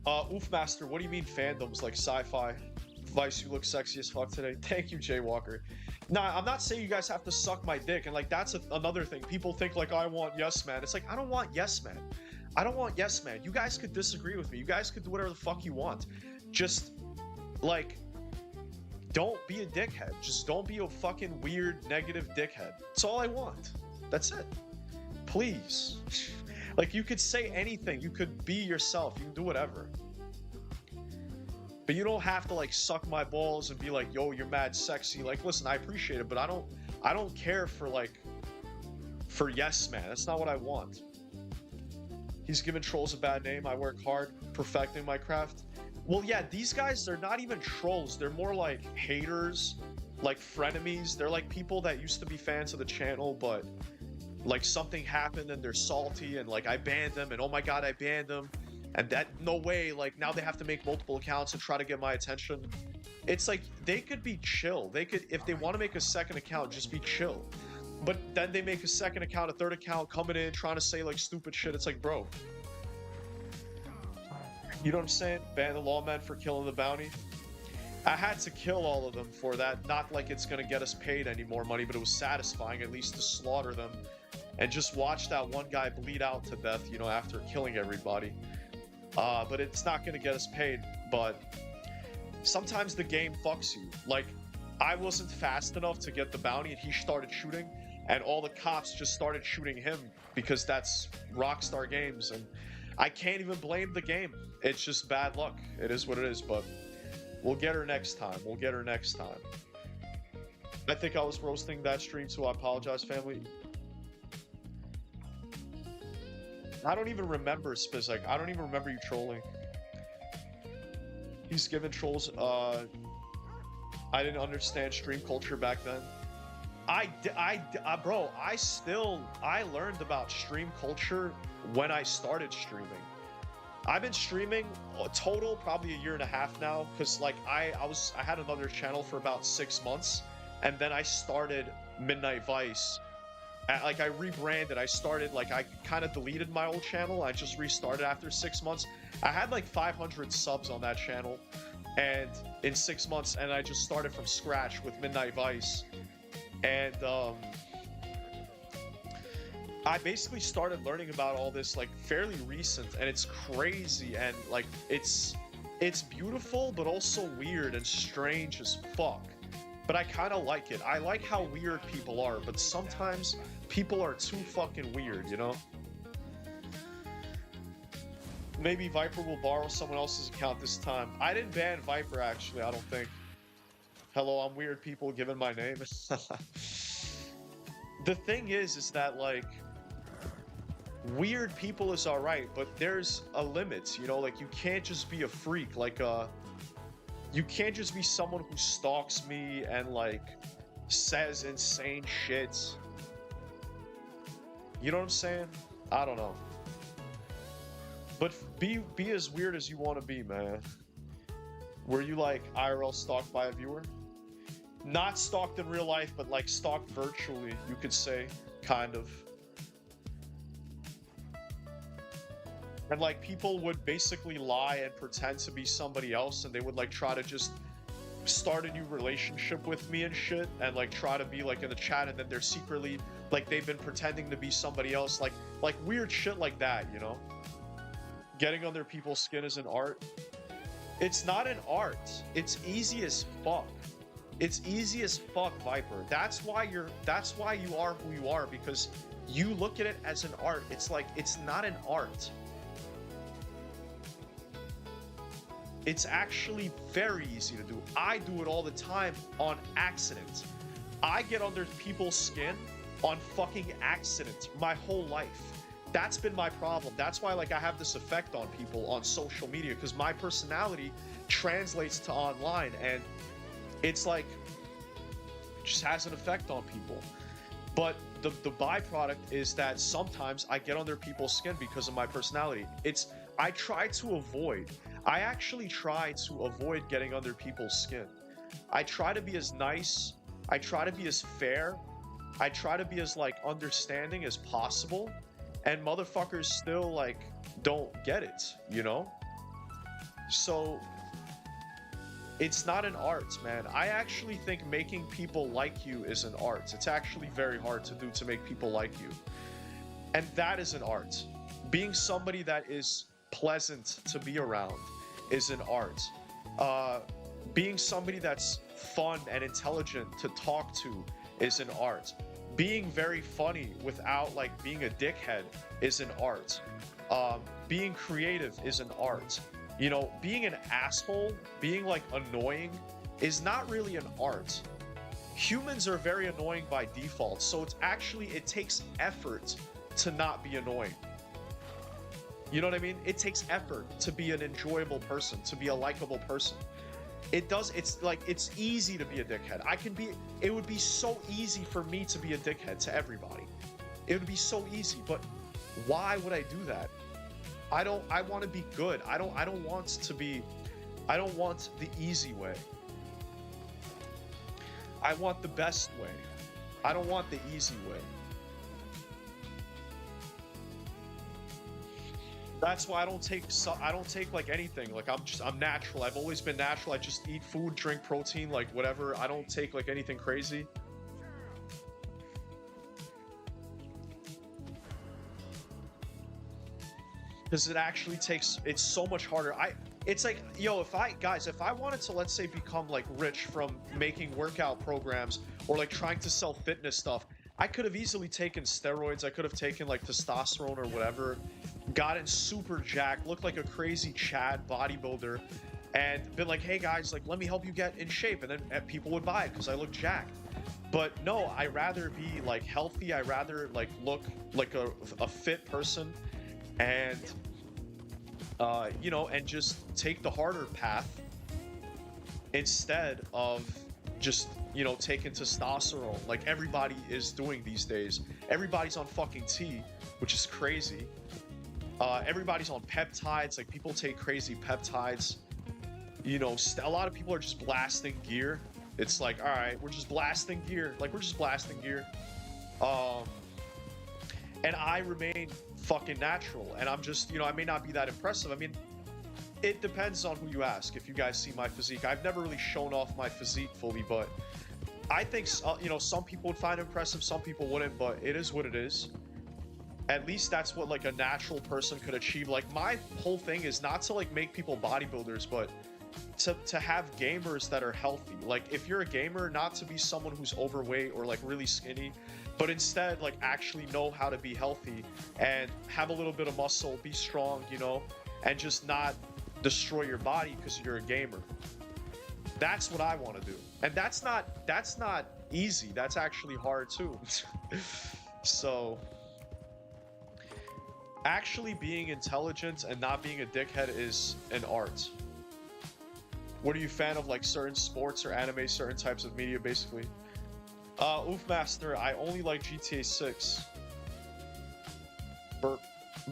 Oofmaster, what do you mean fandoms like sci-fi? Vice, you look sexy as fuck today. Thank you, Jaywalker. Nah, I'm not saying you guys have to suck my dick, and like that's another thing. People think like I want yes man. It's like I don't want yes man. I don't want yes man. You guys could disagree with me. You guys could do whatever the fuck you want. Just like, don't be a dickhead. Just don't be a fucking weird, negative dickhead. That's all I want. That's it. Please. Like, you could say anything. You could be yourself. You can do whatever. But you don't have to, like, suck my balls and be like, yo, you're mad sexy. Like, listen, I appreciate it, but I don't care for, like, for yes man. That's not what I want. He's giving trolls a bad name. I work hard perfecting my craft. Well, yeah, these guys, they're not even trolls. They're more like haters, like frenemies. They're like people that used to be fans of the channel, but like something happened and they're salty and like I banned them and oh my god, I banned them. And that, no way, like now they have to make multiple accounts and try to get my attention. It's like, they could be chill. They could, if they want to make a second account, just be chill. But then they make a second account, a third account, coming in, trying to say like stupid shit. It's like, bro. You know what I'm saying? Ban the lawman for killing the bounty. I had to kill all of them for that. Not like it's gonna get us paid any more money, but it was satisfying at least to slaughter them and just watch that one guy bleed out to death, you know, after killing everybody. But it's not gonna get us paid. But sometimes the game fucks you. Like, I wasn't fast enough to get the bounty and he started shooting, and all the cops just started shooting him because that's Rockstar Games, and I can't even blame the game. It's just bad luck. It is what it is, but we'll get her next time. We'll get her next time. I think I was roasting that stream, so I apologize, family. I don't even remember Spizak. I don't even remember you trolling. He's given trolls. I didn't understand stream culture back then. Bro, I learned about stream culture when I started streaming. I've been streaming a total probably a year and a half now, because like I had another channel for about 6 months, and then I started Midnight Vice. Like I rebranded. I kind of deleted my old channel. I just restarted after 6 months. I had like 500 subs on that channel, and in 6 months, and I just started from scratch with Midnight Vice. And I basically started learning about all this like fairly recent, and it's crazy, and like it's beautiful but also weird and strange as fuck. But I kind of like it. I like how weird people are, but sometimes people are too fucking weird, you know? Maybe Viper will borrow someone else's account this time. I didn't ban Viper, actually, I don't think. Hello, I'm weird people given my name. The thing is that, like, weird people is alright, but there's a limit, you know? Like, you can't just be a freak. Like, you can't just be someone who stalks me and, like, says insane shit. You know what I'm saying? I don't know. But be as weird as you want to be, man. Were you, like, IRL stalked by a viewer? Not stalked in real life, but, like, stalked virtually, you could say. Kind of. And, like, people would basically lie and pretend to be somebody else, and they would, like, try to just start a new relationship with me and shit, and, like, try to be, like, in the chat, and then they're secretly, like, they've been pretending to be somebody else. Like weird shit like that, you know? Getting under people's skin is an art. It's not an art. It's easy as fuck. It's easy as fuck, Viper. That's why you are who you are, because you look at it as an art. It's like, it's not an art. It's actually very easy to do. I do it all the time on accident. I get under people's skin on fucking accident my whole life. That's been my problem. That's why, like, I have this effect on people on social media, because my personality translates to online, and it's like, it just has an effect on people. But the byproduct is that sometimes I get under people's skin because of my personality. I actually try to avoid getting under people's skin. I try to be as nice, I try to be as fair, I try to be as, like, understanding as possible, and motherfuckers still, like, don't get it, you know? So, it's not an art, man. I actually think making people like you is an art. It's actually very hard to do, to make people like you. And that is an art. Being somebody that is pleasant to be around is an art. Being somebody that's fun and intelligent to talk to is an art. Being very funny without, like, being a dickhead is an art. Being creative is an art. You know, being an asshole, being, like, annoying is not really an art. Humans are very annoying by default, so it takes effort to not be annoying. You know what I mean? It takes effort to be an enjoyable person, to be a likable person. It's easy to be a dickhead. It would be so easy for me to be a dickhead to everybody. It would be so easy, but why would I do that? I want to be good. I don't want the easy way. I want the best way. I don't want the easy way. That's why I don't take like anything. Like, I'm natural. I've always been natural. I just eat food, drink protein, like whatever. I don't take like anything crazy. Because it actually takes, it's so much harder. It's like, yo, if I wanted to, let's say, become like rich from making workout programs or like trying to sell fitness stuff, I could have easily taken steroids. I could have taken like testosterone or whatever, gotten super jacked, looked like a crazy Chad bodybuilder, and been like, hey guys, like, let me help you get in shape. And then people would buy it because I look jacked. But no, I rather be like healthy. I rather like look like a fit person. and you know, and just take the harder path instead of just, you know, taking testosterone like everybody is doing these days. Everybody's on fucking T, which is crazy. Everybody's on peptides. Like, people take crazy peptides. You know, a lot of people are just blasting gear. It's like, all right, we're just blasting gear. Like, we're just blasting gear. And I remain fucking natural. And I'm just, you know, I may not be that impressive. I mean, it depends on who you ask. If you guys see my physique, I've never really shown off my physique fully, but I think, you know, some people would find it impressive, some people wouldn't, but it is what it is. At least that's what, like, a natural person could achieve. Like, my whole thing is not to, like, make people bodybuilders, but to have gamers that are healthy. Like, if you're a gamer, not to be someone who's overweight or, like, really skinny, but instead, like, actually know how to be healthy and have a little bit of muscle, be strong, you know, and just not destroy your body because you're a gamer. That's what I want to do. And that's not easy. That's actually hard too. So actually being intelligent and not being a dickhead is an art. What are you fan of, like certain sports or anime, certain types of media basically? Oofmaster, I only like GTA 6.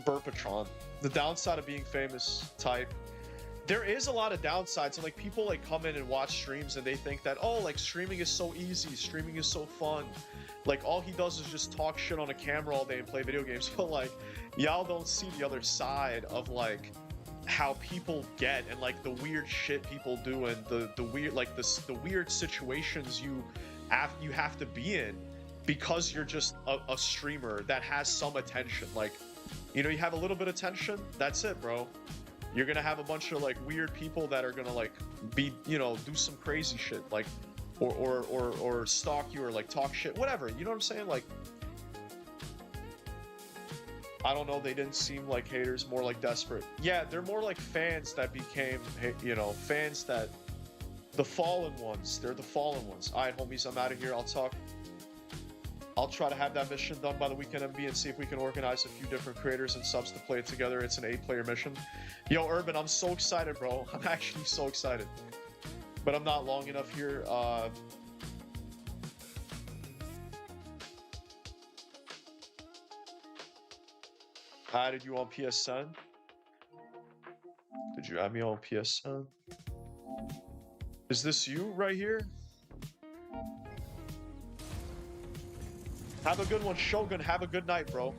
Burpatron. The downside of being famous type. There is a lot of downsides, and like people like come in and watch streams and they think that, oh, like streaming is so easy, streaming is so fun. Like all he does is just talk shit on a camera all day and play video games. But like y'all don't see the other side of like how people get and like the weird shit people do and the weird like the weird situations you have to be in because you're just a streamer that has some attention. Like, you know, you have a little bit of attention, that's it, bro. You're gonna have a bunch of like weird people that are gonna like be, you know, do some crazy shit, like or stalk you or like talk shit, whatever. You know what I'm saying? Like, I don't know, they didn't seem like haters, more like desperate. Yeah, they're more like fans that became, you know, fans that, the fallen ones. They're the fallen ones. All right, homies, I'm out of here. I'll try to have that mission done by the weekend MB and see if we can organize a few different creators and subs to play it together. It's an 8-player mission. Yo, Urban, I'm so excited, bro. I'm actually so excited. But I'm not long enough here. Added you on PSN? Did you add me on PSN? Is this you right here? Have a good one, Shogun. Have a good night, bro.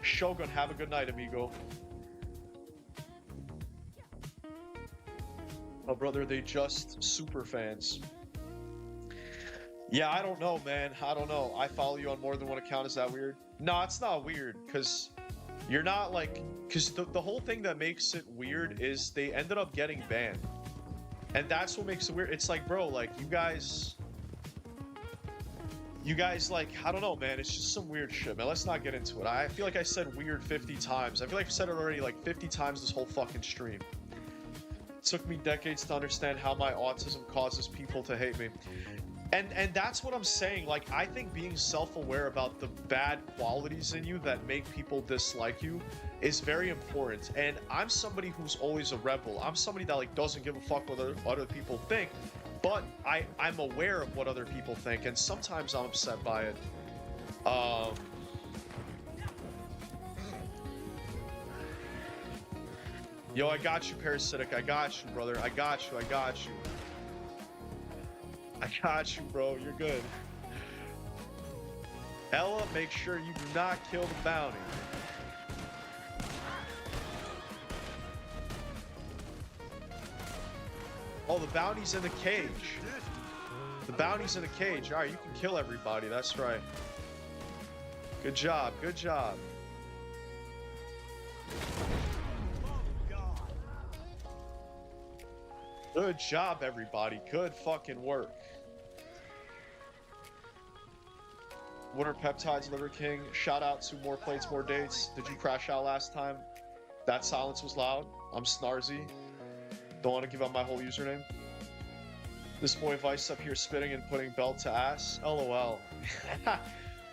Shogun, have a good night, amigo. Oh, brother, they just super fans. Yeah, I don't know, man. I don't know. I follow you on more than one account. Is that weird? No, it's not weird, because you're not like... Because the whole thing that makes it weird is they ended up getting banned. And that's what makes it weird. It's like, bro, like, you guys, like, I don't know, man. It's just some weird shit, man. Let's not get into it. I feel like I said weird 50 times. I feel like I've said it already like 50 times this whole fucking stream. It took me decades to understand how my autism causes people to hate me. And that's what I'm saying. Like, I think being self-aware about the bad qualities in you that make people dislike you is very important. And I'm somebody who's always a rebel. I'm somebody that like doesn't give a fuck what other people think, but I'm aware of what other people think, and sometimes I'm upset by it. Yo, I got you, Parasitic. I got you, brother. I got you. I got you. I got you, bro. You're good. Ella, make sure you do not kill the bounty. Oh, the bounty's in the cage. The bounty's in the cage. All right, you can kill everybody. That's right. Good job. Good job. Good job, everybody. Good fucking work. What are peptides, Liver King? Shout out to More Plates, More Dates. Did you crash out last time? That silence was loud. I'm Snarzy. Don't want to give up my whole username. This boy Vice up here spitting and putting belt to ass. LOL.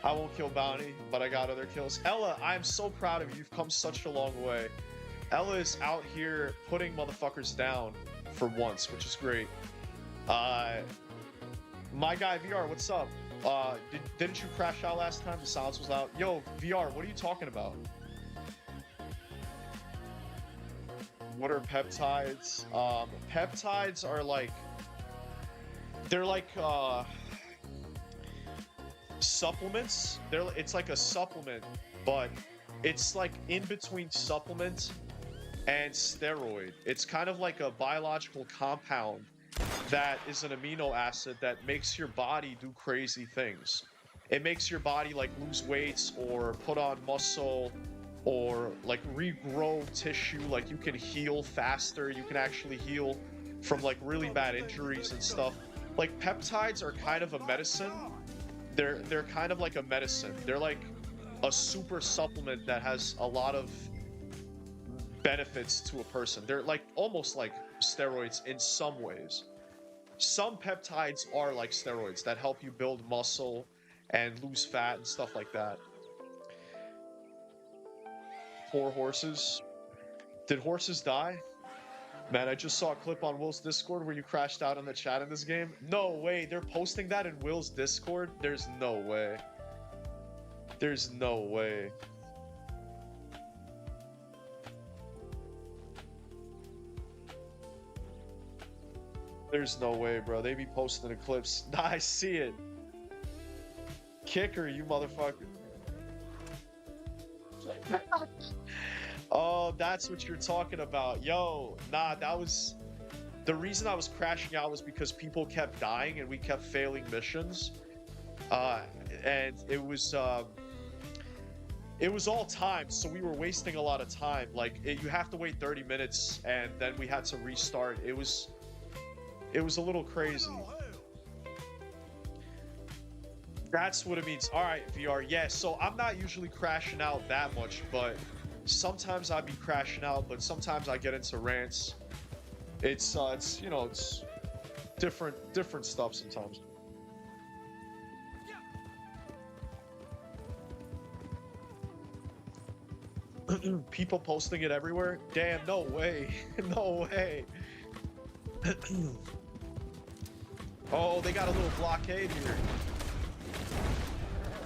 I won't kill bounty, but I got other kills. Ella, I'm so proud of you. You've come such a long way. Ella is out here putting motherfuckers down for once, which is great. My guy VR, what's up? Didn't you crash out last time? The silence was out. Yo, VR, what are you talking about? What are peptides? Peptides are like, they're like supplements. It's like a supplement, but it's like in between supplement and steroid. It's kind of like a biological compound that is an amino acid that makes your body do crazy things. It makes your body like lose weights or put on muscle or like regrow tissue. Like you can heal faster. You can actually heal from like really bad injuries and stuff. Like peptides are kind of a medicine. They're kind of like a medicine. They're like a super supplement that has a lot of benefits to a person. They're like almost like steroids in some ways. Some peptides are like steroids that help you build muscle and lose fat and stuff like that. 4 horses. Did horses die? Man, I just saw a clip on Will's Discord where you crashed out in the chat in this game. No way, they're posting that in Will's Discord? There's no way. There's no way. There's no way, bro. They be posting the clips. Nah, I see it. Kicker, you motherfucker. Oh, that's what you're talking about. Yo, nah, that was... The reason I was crashing out was because people kept dying and we kept failing missions. And it was all timed, so we were wasting a lot of time. Like, you have to wait 30 minutes, and then we had to restart. It was a little crazy. That's what it means. All right, VR. Yeah, so I'm not usually crashing out that much, but sometimes I'd be crashing out, but sometimes I get into rants. It's you know, it's different stuff sometimes. People posting it everywhere? Damn, no way. No way. Oh, they got a little blockade here.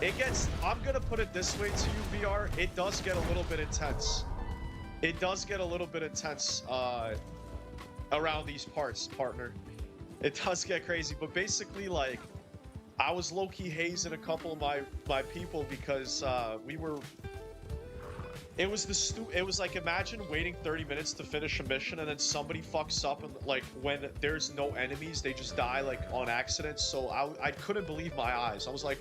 It gets, I'm gonna put it this way to you, VR, it does get a little bit intense. It does get a little bit intense around these parts, partner. It does get crazy, but basically, like, I was low-key hazing a couple of my people because we were... It was like, imagine waiting 30 minutes to finish a mission and then somebody fucks up and like when there's no enemies, they just die like on accident. So I couldn't believe my eyes. I was like,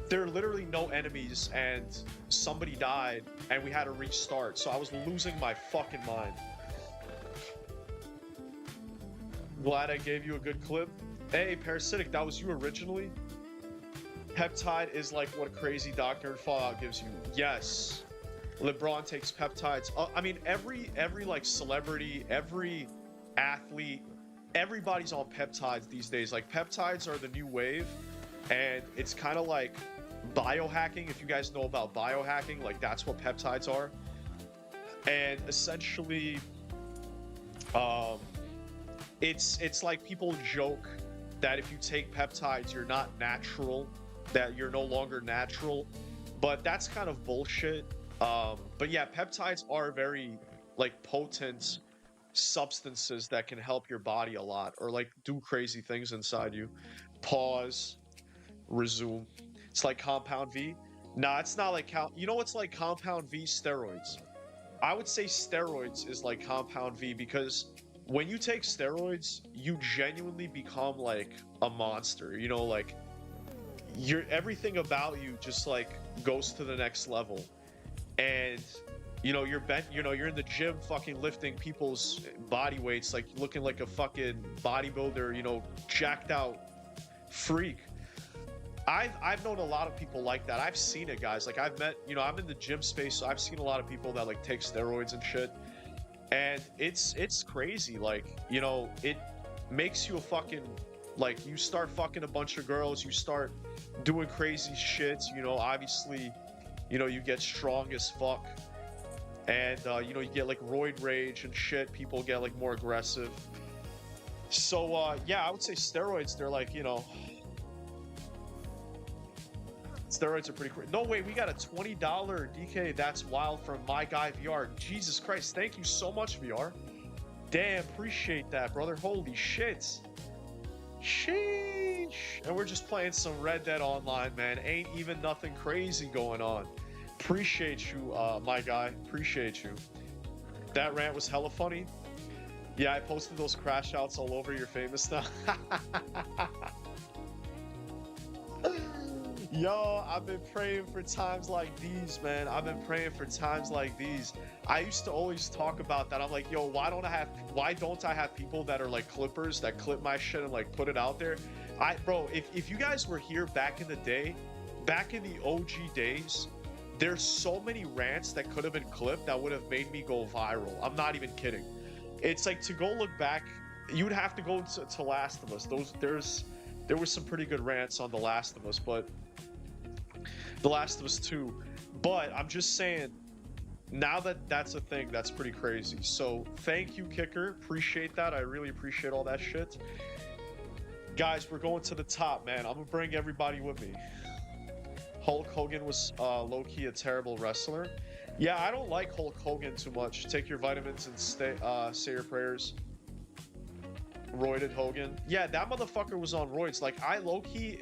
there are literally no enemies and somebody died and we had to restart. So I was losing my fucking mind. Glad I gave you a good clip. Hey, Parasitic, that was you originally? Peptide is like what a crazy doctor in Fallout gives you. Yes. LeBron takes peptides. I mean, every like celebrity, every athlete, everybody's on peptides these days. Like peptides are the new wave, and it's kind of like biohacking. If you guys know about biohacking, like that's what peptides are. And essentially, it's like people joke that if you take peptides, you're not natural, that you're no longer natural, but that's kind of bullshit. But yeah, peptides are very like potent substances that can help your body a lot or like do crazy things inside you. Pause, resume. It's like Compound V. Nah, it's not like you know what's like Compound V? Steroids. I would say steroids is like Compound V because when you take steroids, you genuinely become like a monster. You know, like everything about you just like goes to the next level. And you know, you're in the gym fucking lifting people's body weights, like looking like a fucking bodybuilder, you know, jacked out freak. I've known a lot of people like that. I've seen it, guys. Like I've met, you know, I'm in the gym space, so I've seen a lot of people that like take steroids and shit. And it's crazy. Like, you know, it makes you a fucking Like, you start fucking a bunch of girls, you start doing crazy shit, you know, obviously, you know, you get strong as fuck. And, you know, you get, like, roid rage and shit. People get, like, more aggressive. So, yeah, I would say steroids, they're, like, you know... Steroids are pretty cool. No, wait, we got a $20 DK. That's wild from My Guy VR. Jesus Christ, thank you so much, VR. Damn, appreciate that, brother. Holy shit. Sheesh. And we're just playing some Red Dead Online, man. Ain't even nothing crazy going on. Appreciate you, My Guy. Appreciate you. That rant was hella funny. Yeah, I posted those crash outs all over your famous stuff. Yo, I've been praying for times like these, man. I've been praying for times like these. I used to always talk about that. I'm like, yo, why don't I have people that are like clippers that clip my shit and like put it out there? Bro, if you guys were here back in the day, back in the OG days, there's so many rants that could have been clipped that would have made me go viral. I'm not even kidding. It's like, to go look back, you would have to go to Last of Us. There were some pretty good rants on The Last of Us, but The Last of Us 2. But I'm just saying, now that that's a thing, that's pretty crazy. So thank you, Kicker. Appreciate that. I really appreciate all that shit. Guys, we're going to the top, man. I'm gonna bring everybody with me. Hulk Hogan was low-key a terrible wrestler. Yeah, I don't like Hulk Hogan too much. Take your vitamins and say your prayers. Roided Hogan. Yeah, that motherfucker was on roids. Like, I low-key,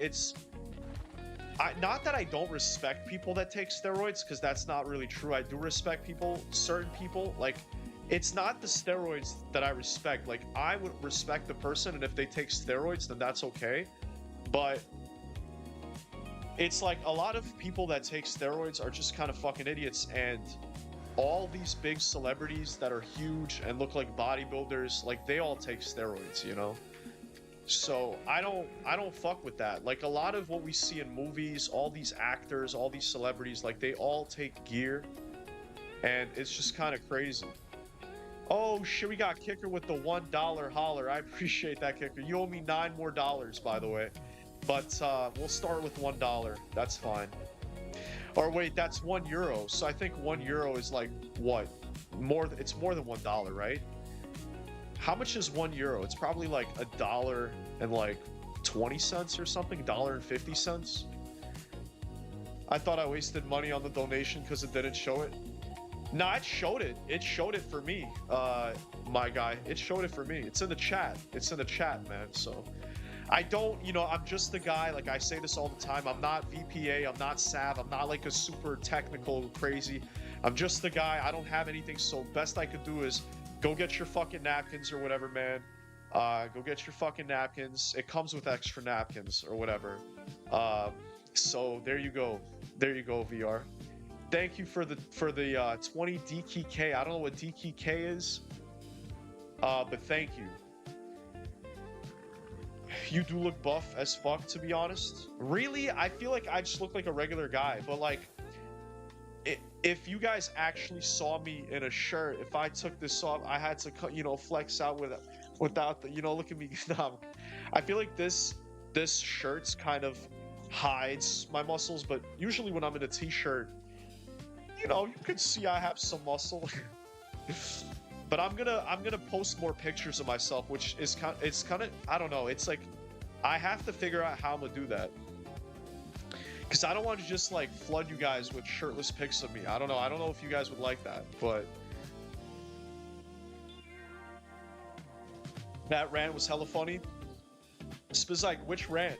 not that I don't respect people that take steroids, because that's not really true. I do respect people, certain people. Like, it's not the steroids that I respect. Like, I would respect the person, and if they take steroids, then that's okay. But it's like, a lot of people that take steroids are just kind of fucking idiots, and all these big celebrities that are huge and look like bodybuilders, like, they all take steroids, you know? So I don't fuck with that. Like, a lot of what we see in movies, all these actors, all these celebrities, like, they all take gear, and it's just kind of crazy. Oh shit, we got Kicker with the $1 holler. I appreciate that, Kicker. You owe me $9 more, by the way. But we'll start with $1. That's fine. Or wait, that's €1. So I think €1 is like what? It's more than $1, right? How much is €1? It's probably like $1 and like 20 cents or something, $1.50. I thought I wasted money on the donation because it didn't show it. Nah, it showed it. It showed it for me, My Guy. It showed it for me. It's in the chat. It's in the chat, man. So I don't, you know, I'm just the guy. Like, I say this all the time. I'm not VPA. I'm not Sav. I'm not like a super technical crazy. I'm just the guy. I don't have anything. So best I could do is go get your fucking napkins or whatever, man. Go get your fucking napkins. It comes with extra napkins or whatever. So there you go. There you go, VR. Thank you for the 20 DKK. I don't know what DKK is, but thank you. You do look buff as fuck, to be honest. Really, I feel like I just look like a regular guy, but like, if you guys actually saw me in a shirt, if I took this off, I had to, you know, flex out without the, you know, look at me. I feel like this shirt's kind of hides my muscles, but usually when I'm in a t-shirt, you know, you can see I have some muscle. But I'm gonna post more pictures of myself, which is kind of I don't know. It's like I have to figure out how I'm gonna do that, because I don't want to just like flood you guys with shirtless pics of me. I don't know. I don't know if you guys would like that, but that rant was hella funny. Spiz like, which rant?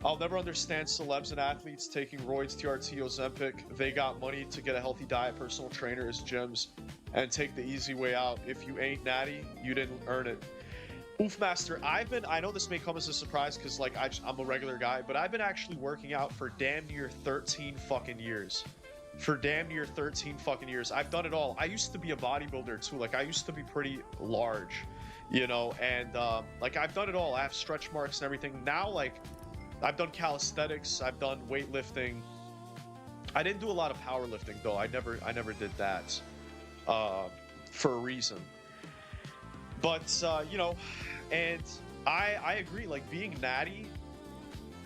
I'll never understand celebs and athletes taking roids, TRT, Ozempic. They got money to get a healthy diet, personal trainers, gyms, and take the easy way out. If you ain't natty, you didn't earn it. Oof, Master, I know this may come as a surprise because, like, I'm a regular guy, but I've been actually working out for damn near 13 fucking years. For damn near 13 fucking years. I've done it all. I used to be a bodybuilder, too. Like, I used to be pretty large, you know, and, like, I've done it all. I have stretch marks and everything. Now, like, I've done calisthenics, I've done weightlifting. I didn't do a lot of powerlifting though. I never did that for a reason. But you know, and I agree. Like being natty,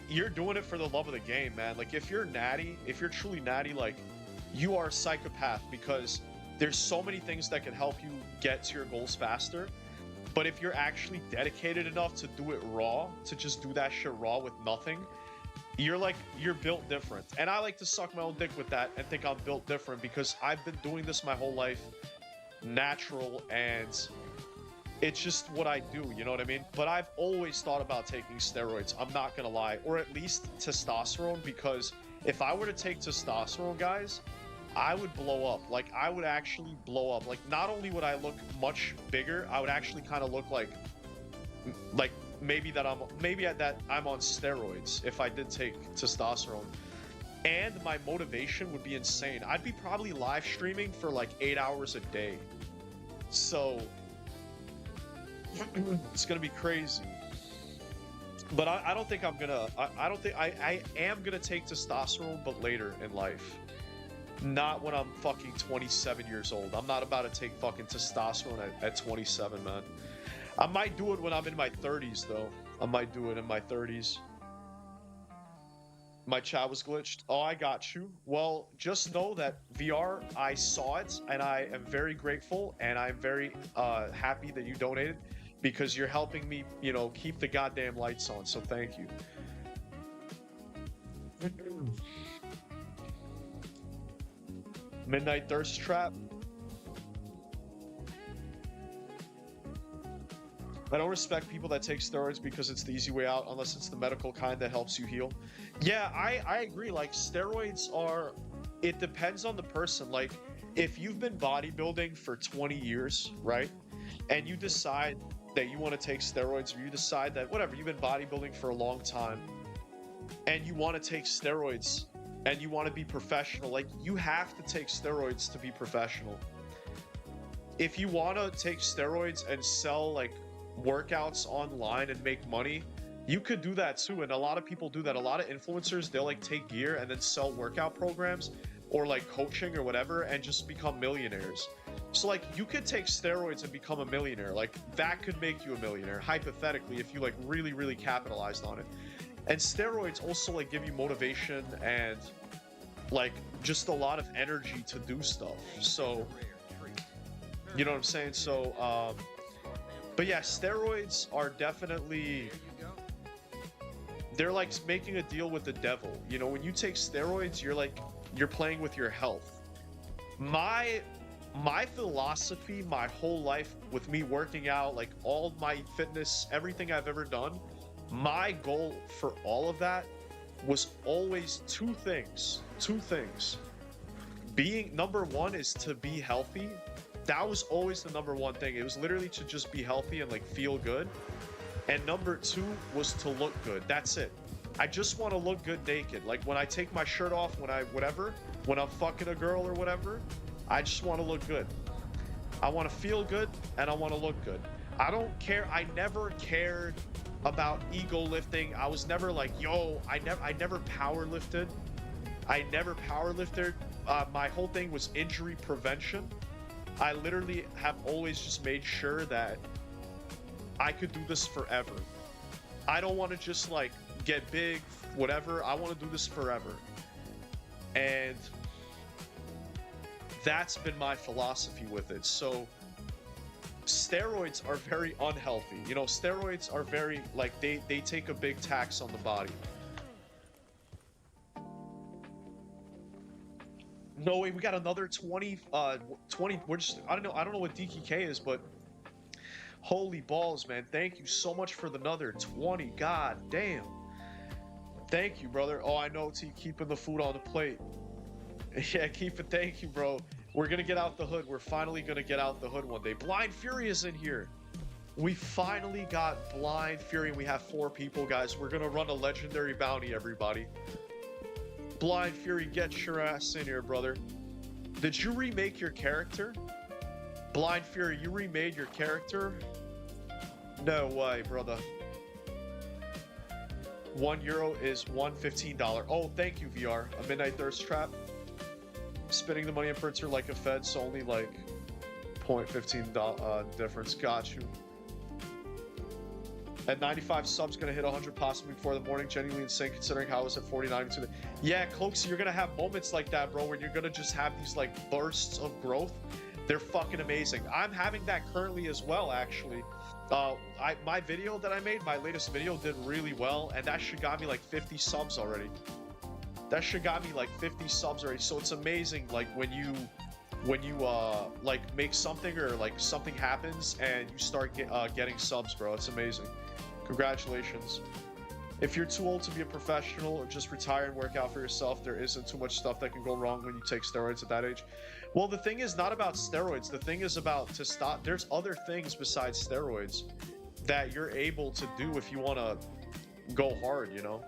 you're doing it for the love of the game, man. Like if you're natty, if you're truly natty, like you are a psychopath because there's so many things that can help you get to your goals faster. But if you're actually dedicated enough to do it raw, to just do that shit raw with nothing, you're built different. And I like to suck my own dick with that and think I'm built different because I've been doing this my whole life, natural, and it's just what I do, you know what I mean? But I've always thought about taking steroids, I'm not gonna lie, or at least testosterone, because if I were to take testosterone, guys, I would blow up. Like, I would actually blow up. Like, not only would I look much bigger, I would actually kind of look like maybe that I'm on steroids if I did take testosterone. And my motivation would be insane. I'd be probably live streaming for like 8 hours a day. So it's gonna be crazy. But I don't think I'm gonna. I don't think I am gonna take testosterone, but later in life. Not when I'm fucking 27 years old. I'm not about to take fucking testosterone at 27, man. I might do it when I'm in my 30s, though. I might do it in my 30s. My chat was glitched. Oh, I got you. Well, just know that VR, I saw it, and I am very grateful, and I'm very happy that you donated, because you're helping me, you know, keep the goddamn lights on, so thank you. Midnight Thirst Trap. I don't respect people that take steroids because it's the easy way out, unless it's the medical kind that helps you heal. Yeah, I agree. Like, steroids are... It depends on the person. Like, if you've been bodybuilding for 20 years, right? And you decide that you want to take steroids, or you decide that, whatever, you've been bodybuilding for a long time, and you want to take steroids, and you want to be professional, like, you have to take steroids to be professional. If you want to take steroids and sell, like, workouts online and make money, you could do that too, and a lot of people do that. A lot of influencers, they'll, like, take gear and then sell workout programs or, like, coaching or whatever and just become millionaires. So, like, you could take steroids and become a millionaire. Like, that could make you a millionaire, hypothetically, if you, like, really, really capitalized on it. And steroids also, like, give you motivation and, like, just a lot of energy to do stuff. So, you know what I'm saying? So, but yeah, steroids are definitely... They're like making a deal with the devil. You know, when you take steroids, you're playing with your health. My philosophy, my whole life with me working out, like all my fitness, everything I've ever done, my goal for all of that was always two things. Being, number one is to be healthy. That was always the number one thing. It was literally to just be healthy and, like, feel good. And number two was to look good. That's it. I just want to look good naked. Like, when I take my shirt off, when I'm fucking a girl or whatever, I just want to look good. I want to feel good, and I want to look good. I don't care. I never cared about ego lifting. I was never like, yo, I never power lifted. My whole thing was injury prevention. I literally have always just made sure that I could do this forever. I don't want to just, like, get big, whatever. I want to do this forever. And that's been my philosophy with it. So steroids are very unhealthy. You know, steroids are very, like, they take a big tax on the body. No way, we got another 20, we're just, I don't know what DKK is, but holy balls, man. Thank you so much for another 20, god damn. Thank you, brother. Oh, I know, T, keeping the food on the plate. Yeah, keep it, thank you, bro. We're gonna get out the hood. We're finally gonna get out the hood one day. Blind Fury is in here. We finally got Blind Fury, and we have 4 people, guys. We're gonna run a legendary bounty, everybody. Blind Fury, get your ass in here, brother. Did you remake your character? Blind Fury, you remade your character? No way, brother. €1 is $1.15. Oh, thank you, VR. A Midnight Thirst Trap. Spinning the money in printer like a Fed, so only like 0.15 difference. Got you. At 95 subs, gonna hit 100 possibly before the morning. Genuinely insane considering how I was at 49 today. Yeah, Cokesy, you're gonna have moments like that, bro, where you're gonna just have these like bursts of growth. They're fucking amazing. I'm having that currently as well, actually. My video that I made, my latest video, did really well, and that shit got me like 50 subs already. That shit got me like 50 subs already. So it's amazing, like when you like make something or like something happens and you start getting subs, bro. It's amazing. Congratulations. If you're too old to be a professional or just retire and work out for yourself, there isn't too much stuff that can go wrong when you take steroids at that age. Well, the thing is not about steroids. The thing is about to stop. There's other things besides steroids that you're able to do if you want to go hard, you know?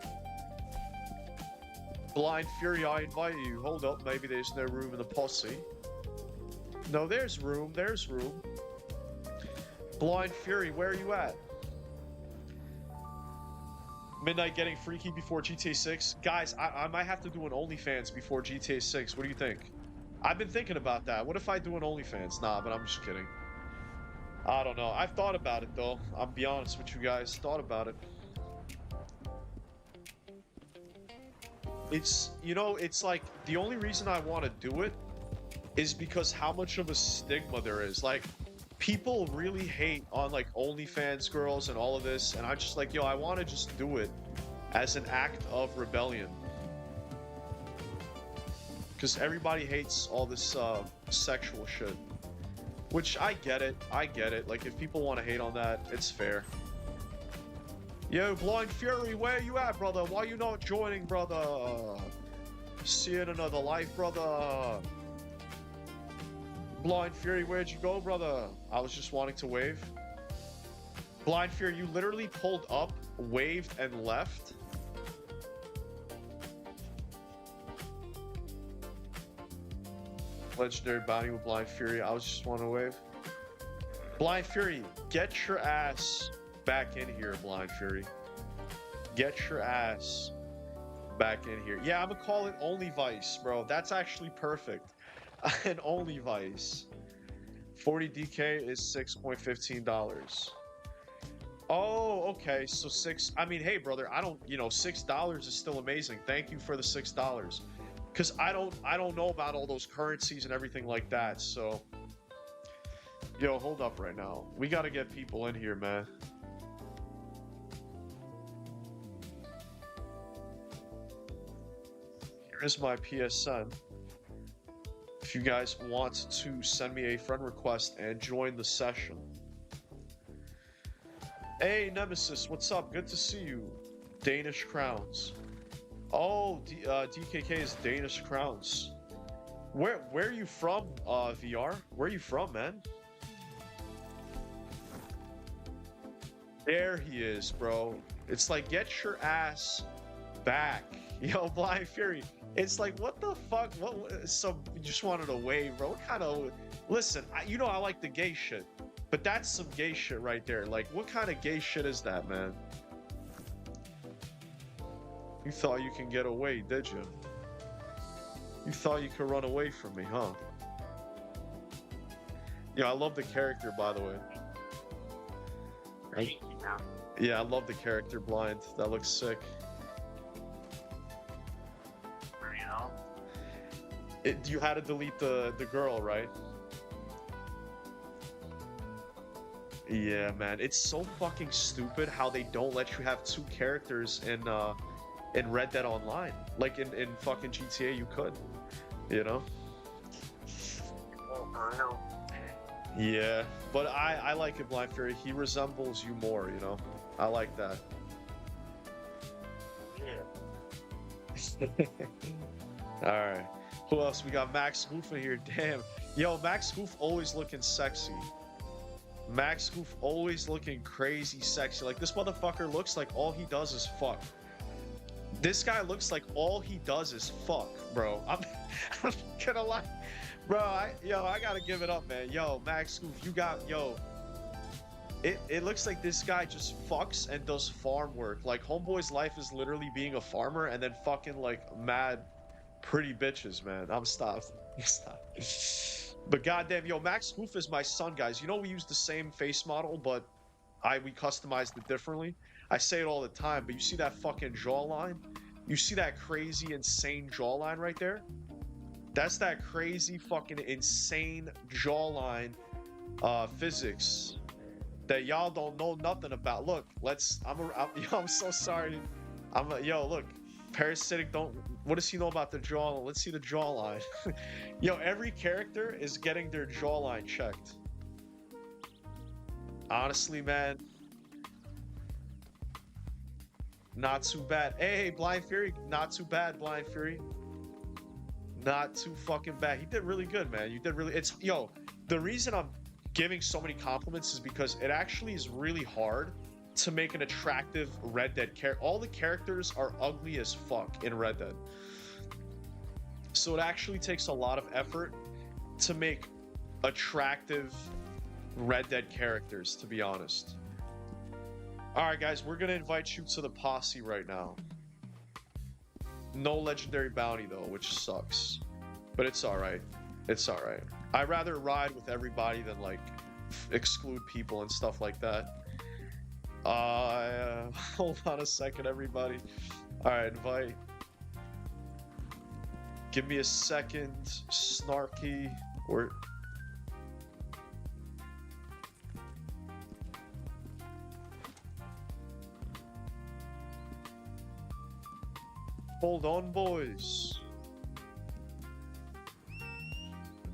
Blind Fury, I invite you. Hold up, maybe there's no room in the posse. No, there's room. There's room. Blind Fury, where are you at? Midnight getting freaky before GTA 6. Guys, I might have to do an OnlyFans before GTA 6. What do you think? I've been thinking about that. What if I do an OnlyFans? Nah, but I'm just kidding. I don't know. I've thought about it, though. I'll be honest with you guys. Thought about it. It's, you know, it's like, the only reason I want to do it is because how much of a stigma there is. Like, people really hate on like OnlyFans girls and all of this, and I'm just like, yo, I want to just do it as an act of rebellion, because everybody hates all this sexual shit, which I get it. Like, if people want to hate on that, it's fair. Yo, Blind Fury, where you at, brother? Why you not joining, brother? See you in another life, brother. Blind Fury, where'd you go, brother? I was just wanting to wave. Blind Fury, you literally pulled up, waved, and left. Legendary bounty with Blind Fury. I was just wanting to wave. Blind Fury, get your ass back in here, Blind Fury. Get your ass back in here. Yeah, I'm gonna call it Only Vice, bro. That's actually perfect. An Only Vice. 40 DK is $6.15. Oh, okay. So I mean, hey, brother, I don't, you know, $6 is still amazing. Thank you for the $6. Because I don't know about all those currencies and everything like that. So, yo, hold up right now. We got to get people in here, man. Here's my PSN. If you guys want to send me a friend request and join the session. Hey, Nemesis, what's up? Good to see you. Danish Crowns. Oh, DKK is Danish Crowns. Where are you from, VR? Where are you from, man? There he is, bro. It's like, get your ass back. Yo, Blind Fury. It's like, what the fuck? What? So you just wanted to wave, bro? What kind of? Listen, you know I like the gay shit, but that's some gay shit right there. Like, what kind of gay shit is that, man? You thought you can get away, did you? You thought you could run away from me, huh? Yeah, I love the character, by the way. Yeah, I love the character, Blind. That looks sick. You had to delete the girl, right? Yeah, man. It's so fucking stupid how they don't let you have two characters in Red Dead Online. Like in fucking GTA you could. You know? Yeah. But I like it, Blind Fury. He resembles you more, you know? I like that. Yeah. Alright. Who else? We got Max Goof in here. Damn. Yo, Max Goof always looking sexy. Max Goof always looking crazy sexy. Like, this motherfucker looks like all he does is fuck. This guy looks like all he does is fuck, bro. I'm not gonna lie. Bro, I gotta give it up, man. Yo, Max Goof, you got, yo. It looks like this guy just fucks and does farm work. Like, homeboy's life is literally being a farmer and then fucking, like, mad pretty bitches, man. I'm stopped. But goddamn, yo, Max Hoof is my son, guys. You know we use the same face model, but We customized it differently. I say it all the time, but you see that fucking jawline? You see that crazy, insane jawline right there? That's that crazy, fucking insane jawline physics that y'all don't know nothing about. Look, yo, I'm so sorry. Yo, look, parasitic don't. What does he know about the jawline? Let's see the jawline. Yo, every character is getting their jawline checked. Honestly, man, not too bad. Hey, Blind Fury, not too bad, Blind Fury. Not too fucking bad. He did really good, man. You did really. It's yo. The reason I'm giving so many compliments is because it actually is really hard to make an attractive Red Dead character. All the characters are ugly as fuck in Red Dead, so it actually takes a lot of effort to make attractive Red Dead characters. To be honest. All right, guys, we're gonna invite you to the posse right now. No legendary bounty though, which sucks, but it's all right. It's all right. I'd rather ride with everybody than like exclude people and stuff like that. Hold on a second, everybody. All right, invite. Give me a second, Snarky. Or hold on, boys.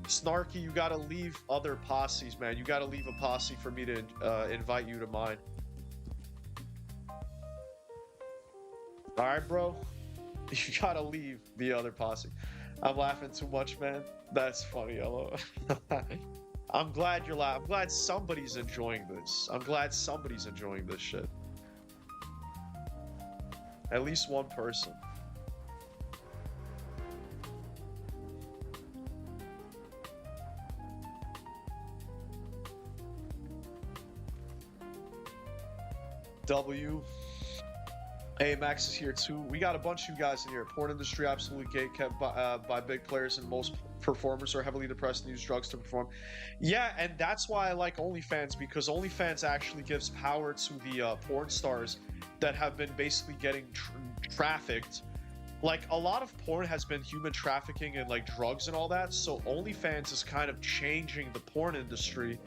Snarky, you gotta leave other posses, man. You gotta leave a posse for me to invite you to mine. Alright, bro? You gotta leave the other posse. I'm laughing too much, man. That's funny, hello. I'm glad you're laughing. I'm glad somebody's enjoying this. I'm glad somebody's enjoying this shit. At least one person. W. Hey, Max is here too. We got a bunch of you guys in here. Porn industry absolutely gatekept by big players, and most performers are heavily depressed and use drugs to perform. Yeah, and that's why I like OnlyFans, because OnlyFans actually gives power to the porn stars that have been basically getting trafficked. Like, a lot of porn has been human trafficking and like drugs and all that, so OnlyFans is kind of changing the porn industry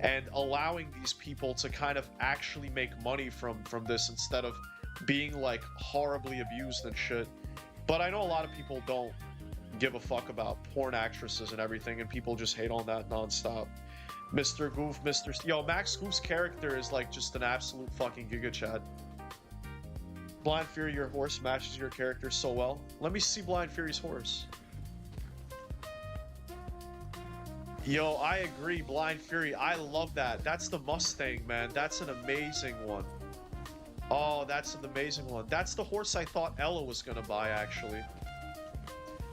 and allowing these people to kind of actually make money from this instead of being like horribly abused and shit. But I know a lot of people don't give a fuck about porn actresses and everything, and people just hate on that nonstop. Mr. Goof, Yo, Max Goof's character is like just an absolute fucking giga chad. Blind Fury, your horse matches your character so well. Let me see Blind Fury's horse. Yo, I agree, Blind Fury. I love that. That's the Mustang, man. That's an amazing one. Oh, that's an amazing one. That's the horse I thought Ella was gonna buy, actually.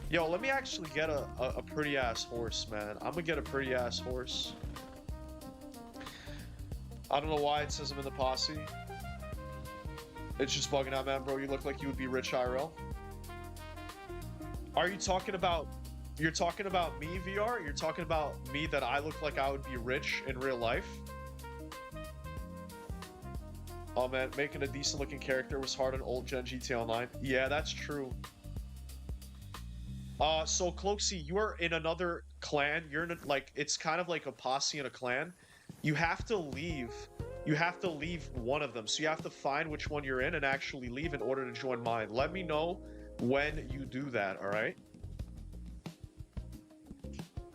Yo, let me actually get a pretty-ass horse, man. I'm gonna get a pretty-ass horse. I don't know why it says I'm in the posse. It's just bugging out, man, bro. You look like you would be rich IRL. Are you talking about... You're talking about me, VR? You're talking about me that I look like I would be rich in real life? Oh man, making a decent looking character was hard in old gen GTA Online. Yeah, that's true. So Cloaksy, you are in another clan. You're in a, like, it's kind of like a posse in a clan. You have to leave one of them. So you have to find which one you're in and actually leave in order to join mine. Let me know when you do that, alright?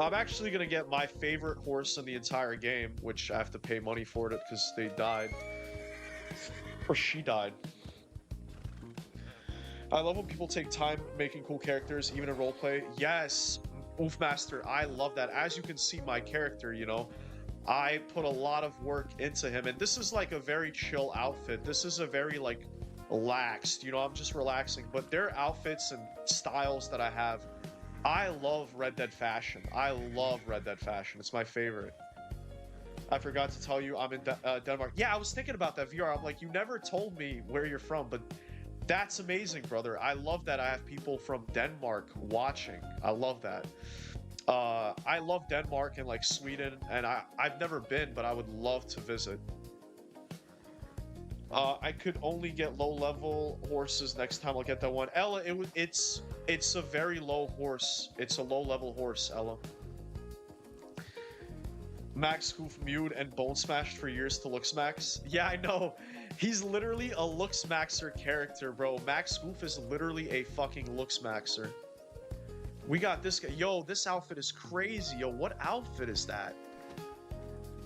I'm actually gonna get my favorite horse in the entire game, which I have to pay money for it because they died. Or she died. I love when people take time making cool characters, even in roleplay. Yes, Oofmaster, I love that. As you can see, my character, you know, I put a lot of work into him, and this is like a very chill outfit. This is a very like relaxed, you know, I'm just relaxing, but their outfits and styles that I have, I love Red Dead fashion. I love Red Dead fashion. It's my favorite. I forgot to tell you I'm in Denmark. Yeah, I was thinking about that, VR. I'm like, you never told me where you're from, but that's amazing, brother. I love that I have people from Denmark watching. I love that. I love Denmark and like Sweden, and I've never been, but I would love to visit. I could only get low level horses next time. I'll get that one. Ella, it's a very low horse. It's a low level horse, Ella. Max Goof mewed and bone smashed for years to Looks Max. Yeah, I know. He's literally a Looks Maxer character, bro. Max Goof is literally a fucking Looks Maxer. We got this guy. Yo, this outfit is crazy. Yo, what outfit is that?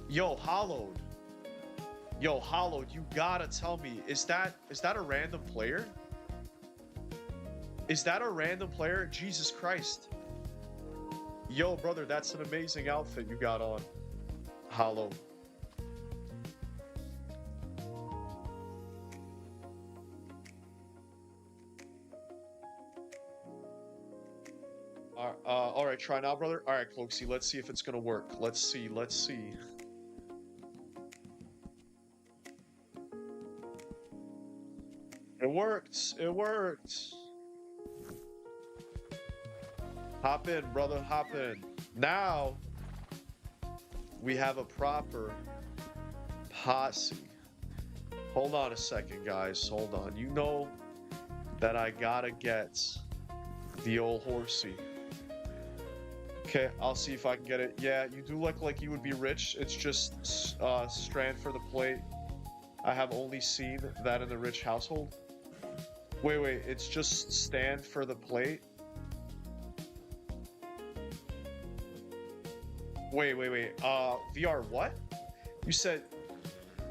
Yo, Hollowed. Yo, Hollowed, you gotta tell me, is that a random player? Is that a random player? Jesus Christ. Yo, brother, that's an amazing outfit you got on. Hollow. All right, try now, brother. All right, Cloaksy, let's see if it's gonna work. Let's see. It worked. It worked. Hop in, brother. Hop in. Now we have a proper posse. Hold on a second, guys. Hold on. You know that I gotta get the old horsey. Okay, I'll see if I can get it. Yeah, you do look like you would be rich. It's just strand for the plate. I have only seen that in the rich household. Wait, it's just stand for the plate? Wait. VR what? You said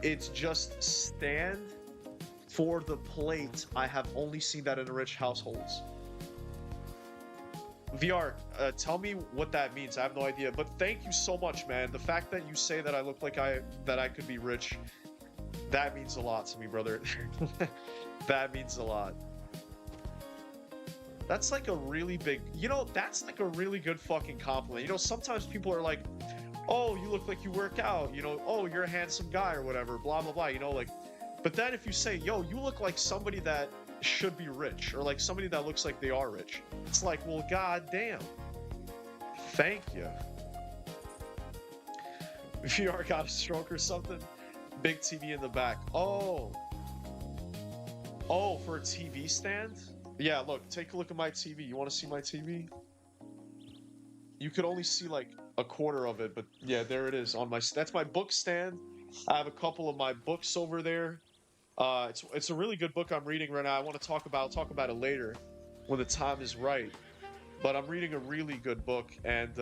it's just stand for the plate. I have only seen that in the rich households. VR, tell me what that means. I have no idea, but thank you so much, man. The fact that you say that I look like I could be rich, that means a lot to me, brother. That means a lot. That's like a really big, that's like a really good fucking compliment. Sometimes people are like, oh, you look like you work out, oh, you're a handsome guy or whatever, blah, blah, blah, but then if you say, yo, you look like somebody that should be rich, or like somebody that looks like they are rich, it's like, well, goddamn. Thank you. VR got a stroke or something? Big TV in the back. Oh, for a TV stand? Yeah, look, take a look at my TV. You want to see my TV? You could only see like a quarter of it, but yeah, there it is on my. That's my book stand. I have a couple of my books over there. It's a really good book I'm reading right now. I want to talk about it later when the time is right. But I'm reading a really good book, and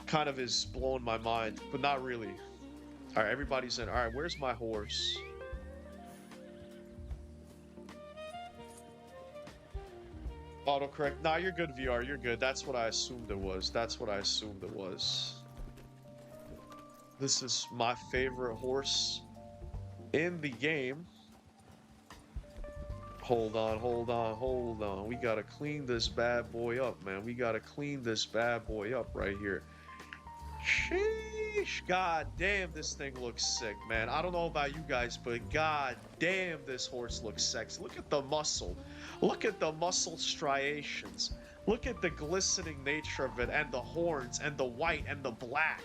kind of is blowing my mind, but not really. All right, everybody's in. All right, where's my horse? Autocorrect. Nah, you're good, VR. You're good. That's what I assumed it was. This is my favorite horse in the game. Hold on. We gotta clean this bad boy up, man. We gotta clean this bad boy up right here. Sheesh. God damn, this thing looks sick, man. I don't know about you guys, but god damn, this horse looks sexy. Look at the muscle. Look at the muscle striations. Look at the glistening nature of it, and the horns, and the white, and the black.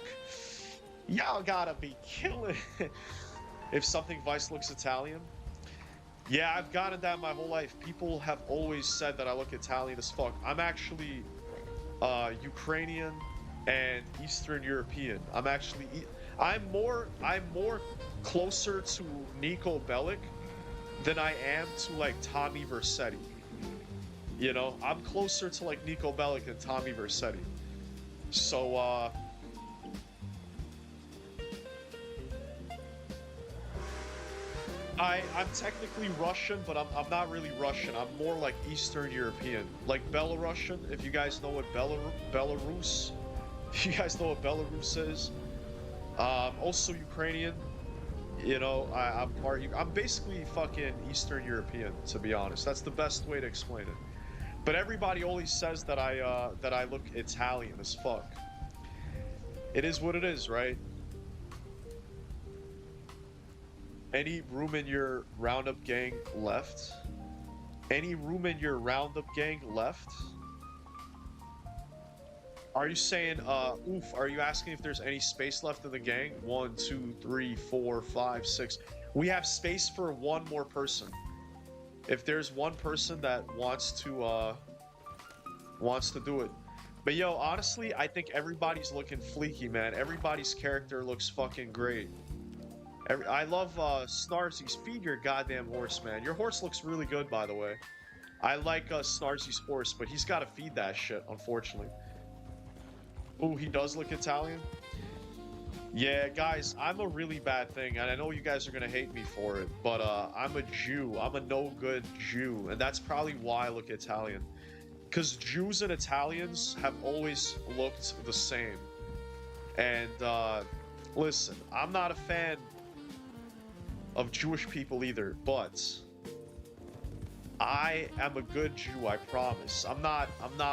Y'all gotta be killing it. If something Vice looks Italian. Yeah, I've gotten that my whole life. People have always said that I look Italian as fuck. I'm actually Ukrainian and Eastern European. I'm more closer to Nico Bellic than I am to like Tommy Vercetti. I'm closer to like Nico Bellic than Tommy Vercetti. So I'm technically Russian, but I'm not really Russian. I'm more like Eastern European, like Belarusian. If you guys know what Belarus, if you guys know what Belarus is. Also Ukrainian. I'm basically fucking Eastern European, to be honest. That's the best way to explain it. But everybody always says that I look Italian as fuck. It is what it is, right? Any room in your roundup gang left? Any room in your roundup gang left? Are you saying, oof, are you asking if there's any space left in the gang? 1, 2, 3, 4, 5, 6. We have space for one more person. If there's one person that wants to do it. But yo, honestly, I think everybody's looking fleeky, man. Everybody's character looks fucking great. I love Snarzy's. Feed your goddamn horse, man. Your horse looks really good, by the way. I like Snarzy's horse, but he's got to feed that shit, unfortunately. Ooh, he does look Italian. Yeah, guys, I'm a really bad thing, and I know you guys are gonna hate me for it, but I'm a Jew. I'm a no-good Jew, and that's probably why I look Italian. Because Jews and Italians have always looked the same. And listen, I'm not a fan of Jewish people either, but I am a good Jew, I promise. I'm not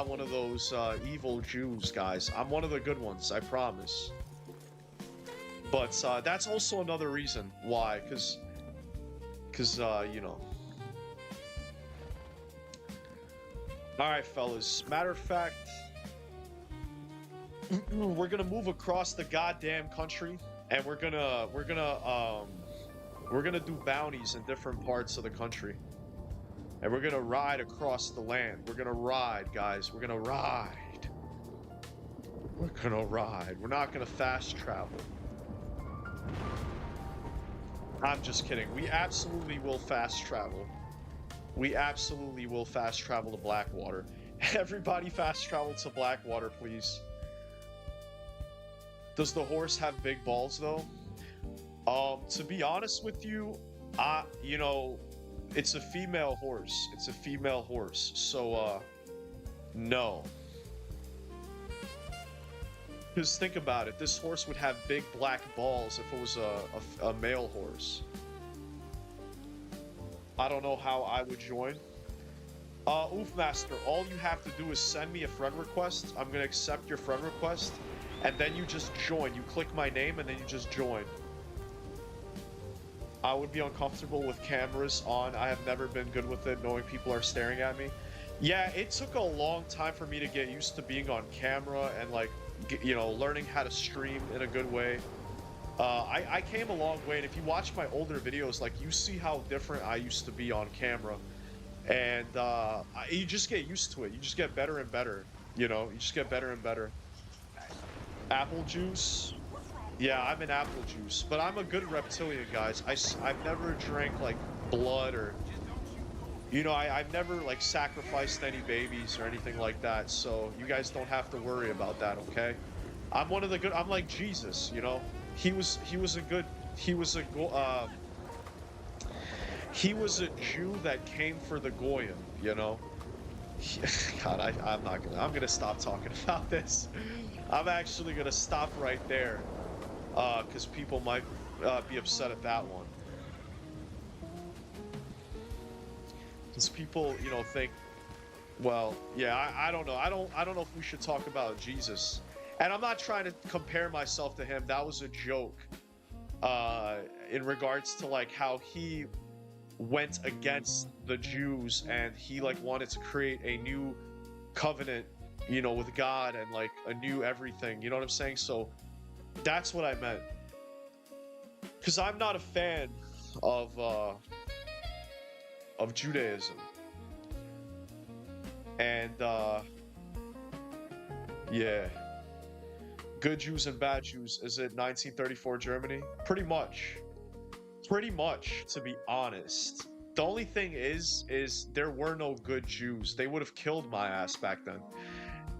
one of those evil Jews, guys. I'm one of the good ones, I promise. But that's also another reason why, because you know. All right, fellas. Matter of fact, we're gonna move across the goddamn country, and we're gonna do bounties in different parts of the country, and we're gonna ride across the land. We're gonna ride, guys. We're gonna ride. We're gonna ride. We're not gonna fast travel. I'm just kidding. We absolutely will fast travel. We absolutely will fast travel to Blackwater. Everybody fast travel to Blackwater, please. Does the horse have big balls, though? To be honest with you, you know, it's a female horse. It's a female horse. So, no. Because think about it. This horse would have big black balls if it was a male horse. I don't know how I would join. Oofmaster, all you have to do is send me a friend request. I'm going to accept your friend request. And then you just join. You click my name and then you just join. I would be uncomfortable with cameras on. I have never been good with it, knowing people are staring at me. Yeah, it took a long time for me to get used to being on camera and, like, you know, learning how to stream in a good way. I came a long way, and if you watch my older videos, like, you see how different I used to be on camera. And you just get used to it. You just get better and better, you know? You just get better and better. Apple juice? Yeah, I'm an apple juice. But I'm a good reptilian, guys. I've never drank, like, blood or... You know, I've never, like, sacrificed any babies or anything like that, so you guys don't have to worry about that, okay? I'm one of the good... I'm like Jesus, you know? He was a Jew that came for the Goyim, you know? God, I'm gonna stop talking about this. I'm actually gonna stop right there, because people might be upset at that one. Because people, you know, think, well, yeah, I don't know. I don't know if we should talk about Jesus. And I'm not trying to compare myself to him. That was a joke. In regards to, like, how he went against the Jews and he, like, wanted to create a new covenant, you know, with God and, like, a new everything. You know what I'm saying? So that's what I meant. Because I'm not a fan of Judaism. And, yeah. Good Jews and bad Jews. Is it 1934 Germany? Pretty much. Pretty much, to be honest. The only thing is there were no good Jews. They would have killed my ass back then.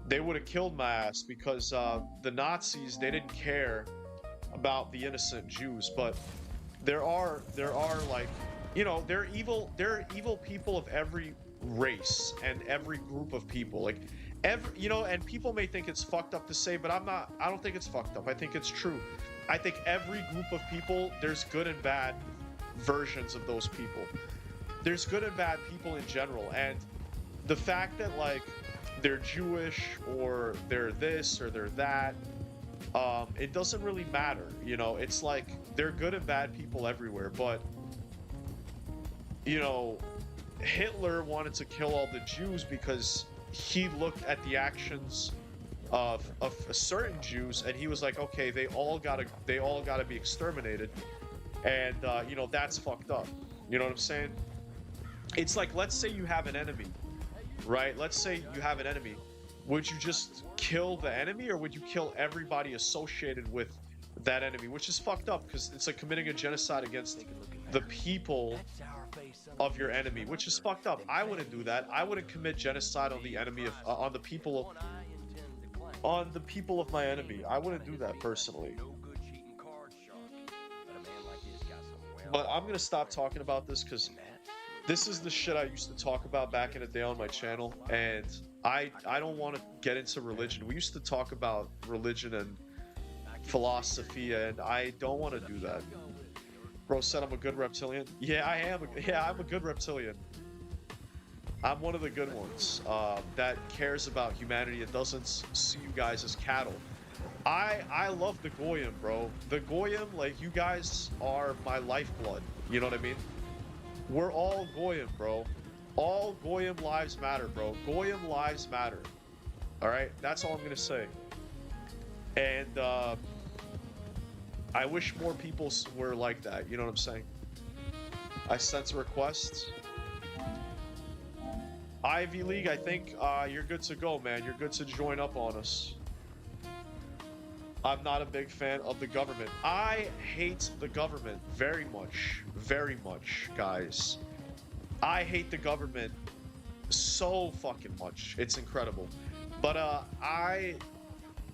They would have killed my ass because the Nazis, they didn't care about the innocent Jews. But there are like, you know, there are evil people of every race and every group of people. Like, you know, and people may think it's fucked up to say, but I don't think it's fucked up. I think it's true. I think every group of people, there's good and bad versions of those people. There's good and bad people in general, and the fact that, like, they're Jewish or they're this or they're that, it doesn't really matter, you know? It's like, they're good and bad people everywhere, but, you know, Hitler wanted to kill all the Jews because he looked at the actions of certain Jews and he was like, okay, they all gotta be exterminated. And, you know, that's fucked up. You know what I'm saying? It's like, let's say you have an enemy, right? Let's say you have an enemy. Would you just kill the enemy, or would you kill everybody associated with that enemy? Which is fucked up, because it's like committing a genocide against the people of your enemy, which is fucked up. I wouldn't do that. I wouldn't commit genocide on the enemy of on the people of my enemy. I wouldn't do that personally. But I'm gonna stop talking about this, because this is the shit I used to talk about back in the day on my channel, and I don't want to get into religion. We used to talk about religion and philosophy, and I don't want to do that. Bro said I'm a good reptilian. Yeah, I am. I'm a good reptilian. I'm one of the good ones that cares about humanity and doesn't see you guys as cattle. I love the Goyim, bro. The Goyim, like, you guys are my lifeblood. You know what I mean? We're all Goyim, bro. All Goyim lives matter, bro. Goyim lives matter. All right? That's all I'm going to say. And I wish more people were like that. You know what I'm saying? I sent a request. Ivy League, I think you're good to go, man. You're good to join up on us. I'm not a big fan of the government. I hate the government very much, guys. I hate the government so fucking much. It's incredible. But I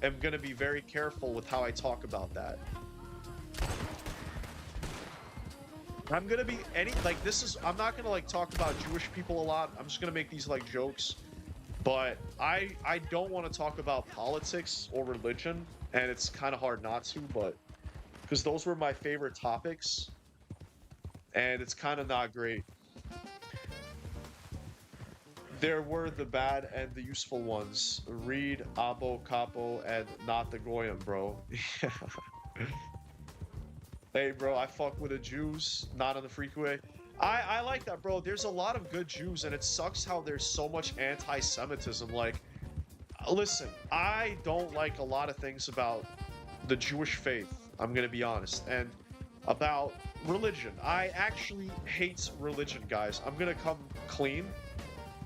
am gonna be very careful with how I talk about that. I'm gonna be I'm not gonna like talk about Jewish people a lot. I'm just gonna make these like jokes. But I don't want to talk about politics or religion, and it's kind of hard not to, but because those were my favorite topics, and it's kind of not great. There were the bad and the useful ones. Read Abo Capo and not the Goyim, bro. Hey, bro, I fuck with the Jews, not on the freeway. I like that, bro. There's a lot of good Jews, and it sucks how there's so much anti-Semitism. Like, listen, I don't like a lot of things about the Jewish faith, I'm gonna be honest, and about religion. I actually hate religion, guys. I'm gonna come clean.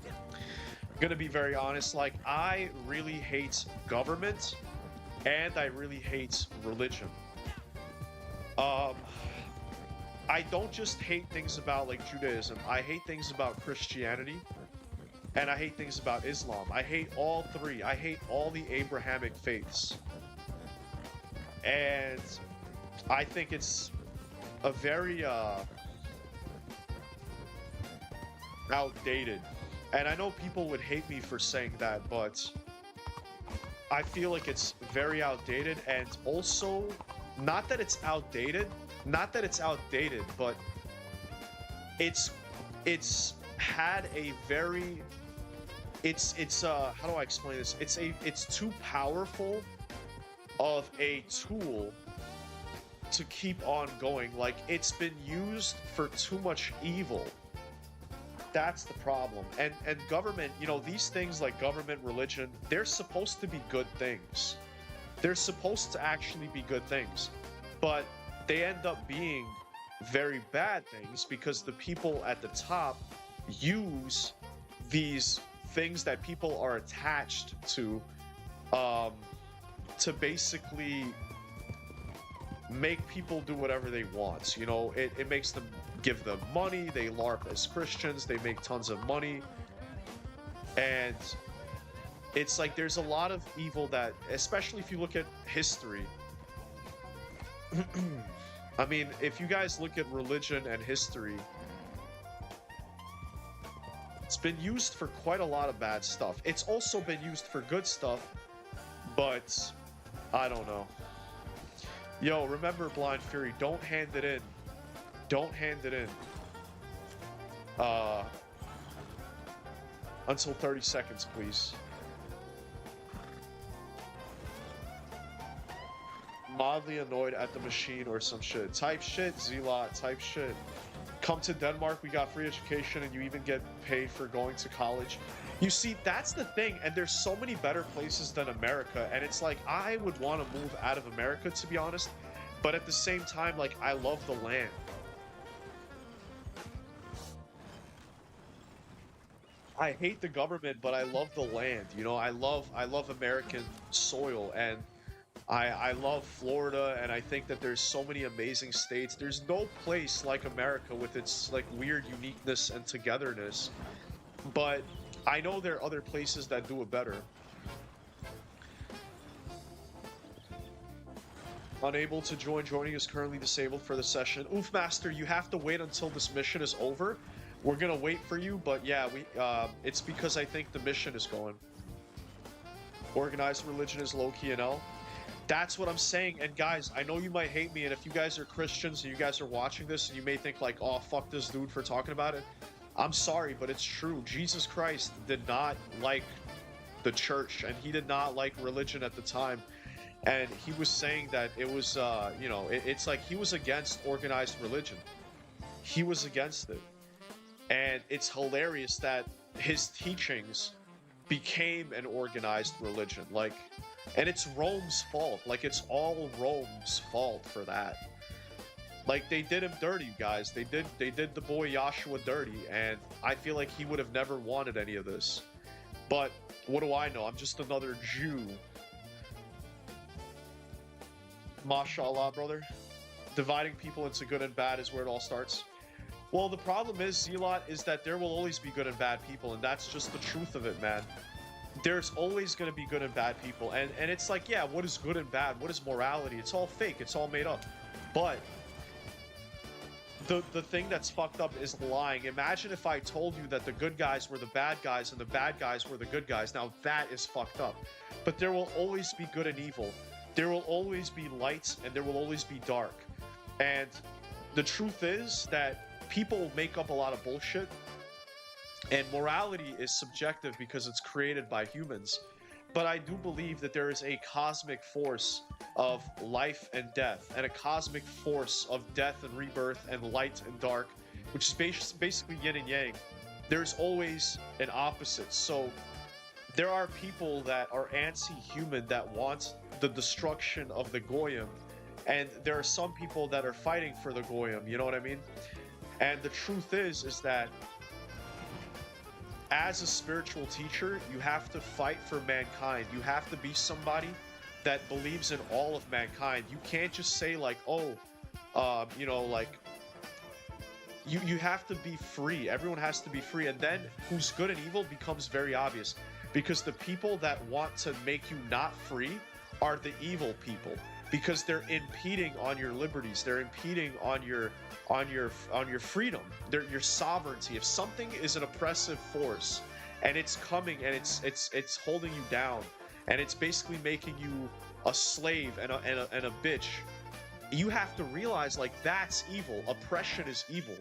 I'm gonna be very honest. Like, I really hate government, and I really hate religion. I don't just hate things about like Judaism. I hate things about Christianity, and I hate things about Islam. I hate all three. I hate all the Abrahamic faiths. And I think it's a very outdated. And I know people would hate me for saying that, but I feel like it's very outdated, and also not that it's outdated, but it's had a very how do I explain this? It's too powerful of a tool to keep on going. Like, it's been used for too much evil. That's the problem. And government, you know, these things like government, religion, they're supposed to be good things. They're supposed to actually be good things. But they end up being very bad things because the people at the top use these things that people are attached to basically make people do whatever they want. You know, it makes them give them money. They LARP as Christians. They make tons of money. And it's like there's a lot of evil that, especially if you look at history. I mean, if you guys look at religion and history, it's been used for quite a lot of bad stuff. It's also been used for good stuff, but I don't know. Yo, remember, Blind Fury, don't hand it in. Don't hand it in. Until 30 seconds, please. Mildly annoyed at the machine or some shit. Type shit, Z-Lot, type shit. Come to Denmark, we got free education, and you even get paid for going to college. You see, that's the thing, and there's so many better places than America, and it's like, I would want to move out of America, to be honest, But at the same time, like, I love the land. I hate the government, but I love the land. You know, I love American soil, and I love Florida, and I think that there's so many amazing states. There's no place like America with its like weird uniqueness and togetherness. But I know there are other places that do it better. Unable to join. Joining is currently disabled for the session. Oof, Master, you have to wait until this mission is over. We're gonna wait for you, but yeah, it's because I think the mission is going. Organized religion is low-key and L. That's what I'm saying. And guys, I know you might hate me, and if you guys are Christians and you guys are watching this, and you may think like, oh, fuck this dude for talking about it. I'm sorry, but it's true. Jesus Christ did not like the church, and he did not like religion at the time. And he was saying that it was, you know, it's like he was against organized religion. He was against it. And it's hilarious that his teachings became an organized religion. Like, and it's Rome's fault. Like, it's all Rome's fault for that. Like, they did him dirty, you guys. They did the boy Joshua dirty, and I feel like he would have never wanted any of this. But what do I know? I'm just another Jew. Mashallah, brother. Dividing people into good and bad is where it all starts. Well, the problem is, Zealot, is that there will always be good and bad people, and that's just the truth of it, man. There's always going to be good and bad people, and it's like, yeah, what is good and bad? What is morality? It's all fake. It's all made up. But the thing that's fucked up is lying. Imagine if I told you that the good guys were the bad guys and the bad guys were the good guys. Now, that is fucked up. But there will always be good and evil. There will always be light, and there will always be dark. And the truth is that people make up a lot of bullshit, and morality is subjective because it's created by humans. But I do believe that there is a cosmic force of life and death, and a cosmic force of death and rebirth and light and dark, which is basically yin and yang. There's always an opposite. So there are people that are anti-human that want the destruction of the Goyim, and there are some people that are fighting for the Goyim, you know what I mean? And the truth is that as a spiritual teacher, you have to fight for mankind. You have to be somebody that believes in all of mankind. You can't just say like, oh, you know, like, you have to be free. Everyone has to be free. And then who's good and evil becomes very obvious, because the people that want to make you not free are the evil people, because they're impeding on your liberties. They're impeding on your freedom, your sovereignty. If something is an oppressive force and it's coming and it's holding you down, and it's basically making you a slave and a bitch, you have to realize, like, that's evil. Oppression is evil.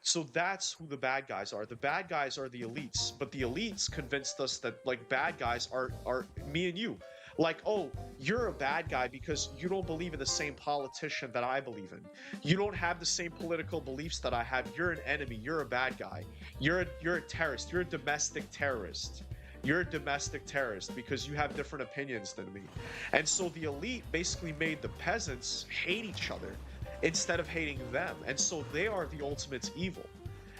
So that's who the bad guys are. The bad guys are the elites, but the elites convinced us that, like, bad guys are me and you. Like, oh, you're a bad guy because you don't believe in the same politician that I believe in. You don't have the same political beliefs that I have. You're an enemy. You're a bad guy. You're a terrorist. You're a domestic terrorist. You're a domestic terrorist because you have different opinions than me. And so the elite basically made the peasants hate each other instead of hating them. And so they are the ultimate evil.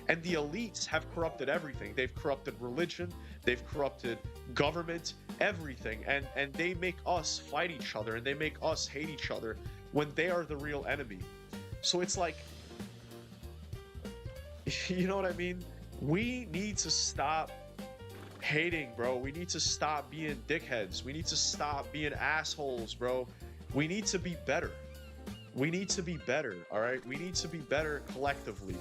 And the elites have corrupted everything. They've corrupted religion. They've corrupted government, everything. And they make us fight each other, and they make us hate each other when they are the real enemy. So it's like, you know what I mean? We need to stop hating, bro. We need to stop being dickheads. We need to stop being assholes, bro. We need to be better. We need to be better, all right? We need to be better collectively,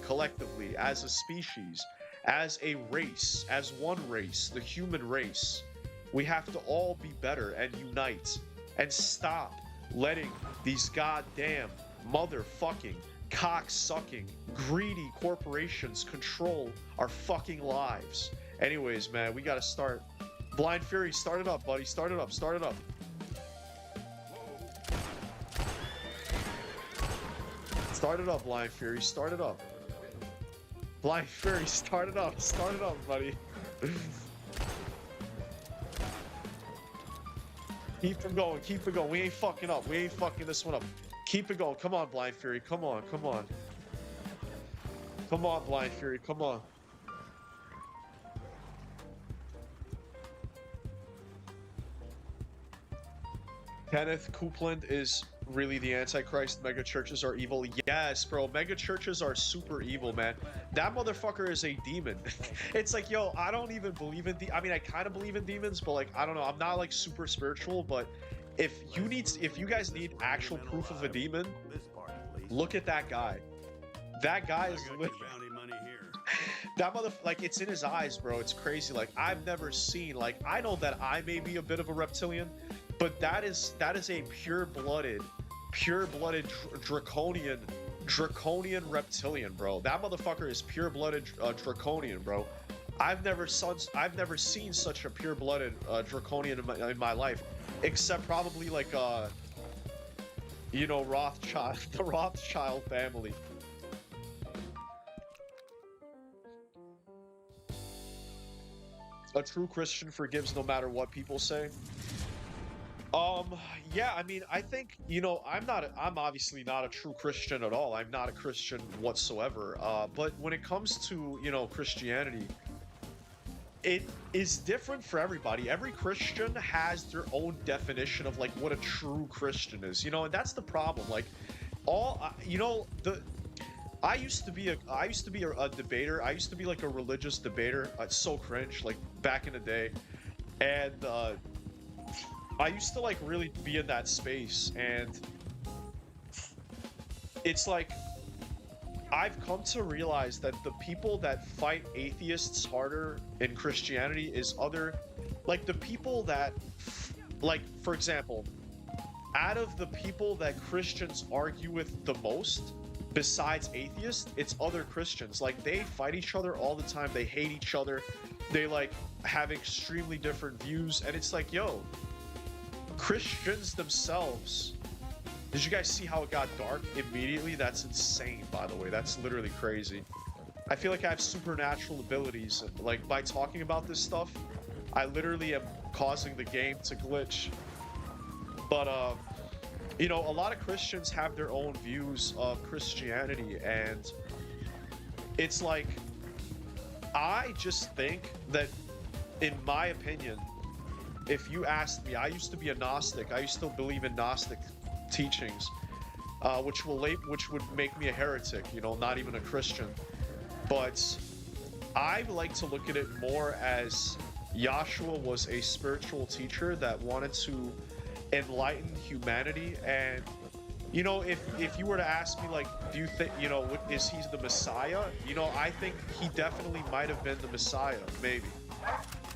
as a species, as a race, as one race, the human race. We have to all be better and unite and stop letting these goddamn motherfucking cock-sucking, greedy corporations control our fucking lives. Anyways, man, we gotta start. Blind Fury, start it up, buddy. Start it up, start it up. Start it up, Blind Fury. Start it up. Blind Fury, start it up. Start it up, buddy. Keep it going. Keep it going. We ain't fucking up. We ain't fucking this one up. Keep it going. Come on, Blind Fury. Come on, come on. Come on, Blind Fury. Come on. Kenneth Copeland is really the Antichrist. Mega churches are evil. Yes, bro. Mega churches are super evil, man. That motherfucker is a demon. It's like, yo, I don't even believe in I mean, I kind of believe in demons, but like, I don't know. I'm not like super spiritual, but if you guys need actual proof of a demon, look at that guy. That guy is that like, it's in his eyes, bro. It's crazy. Like, I've never seen, like, I know that I may be a bit of a reptilian, but that is a pure-blooded draconian reptilian, bro. That motherfucker is pure-blooded draconian, bro. I've never seen such a pure-blooded draconian in my life, except probably like you know, Rothschild, the Rothschild family. A true Christian forgives no matter what people say. Yeah, I mean, I think, you know, I'm obviously not a true Christian at all. I'm not a Christian whatsoever. But when it comes to, you know, Christianity, it is different for everybody. Every Christian has their own definition of like what a true Christian is, you know, and that's the problem. Like, you know, I used to be a debater. I used to be like a religious debater. It's so cringe, like back in the day, and I used to like really be in that space, and it's like I've come to realize that the people that fight atheists harder in Christianity is like the people that, like, for example, out of the people that Christians argue with the most, besides atheists, it's other Christians. Like, they fight each other all the time. They hate each other. They like have extremely different views, and it's like, yo, Christians themselves. Did you guys see how it got dark immediately? That's insane, by the way. That's literally crazy. I feel like I have supernatural abilities. Like, by talking about this stuff, I literally am causing the game to glitch. But, you know, a lot of Christians have their own views of Christianity, and it's like, I just think that, in my opinion, if you asked me, I used to be a Gnostic. I used to believe in Gnostic teachings, which would make me a heretic, you know, not even a Christian. But I like to look at it more as Yahshua was a spiritual teacher that wanted to enlighten humanity. And, you know, if you were to ask me, like, do you think, you know, is he the Messiah? You know, I think he definitely might have been the Messiah, maybe.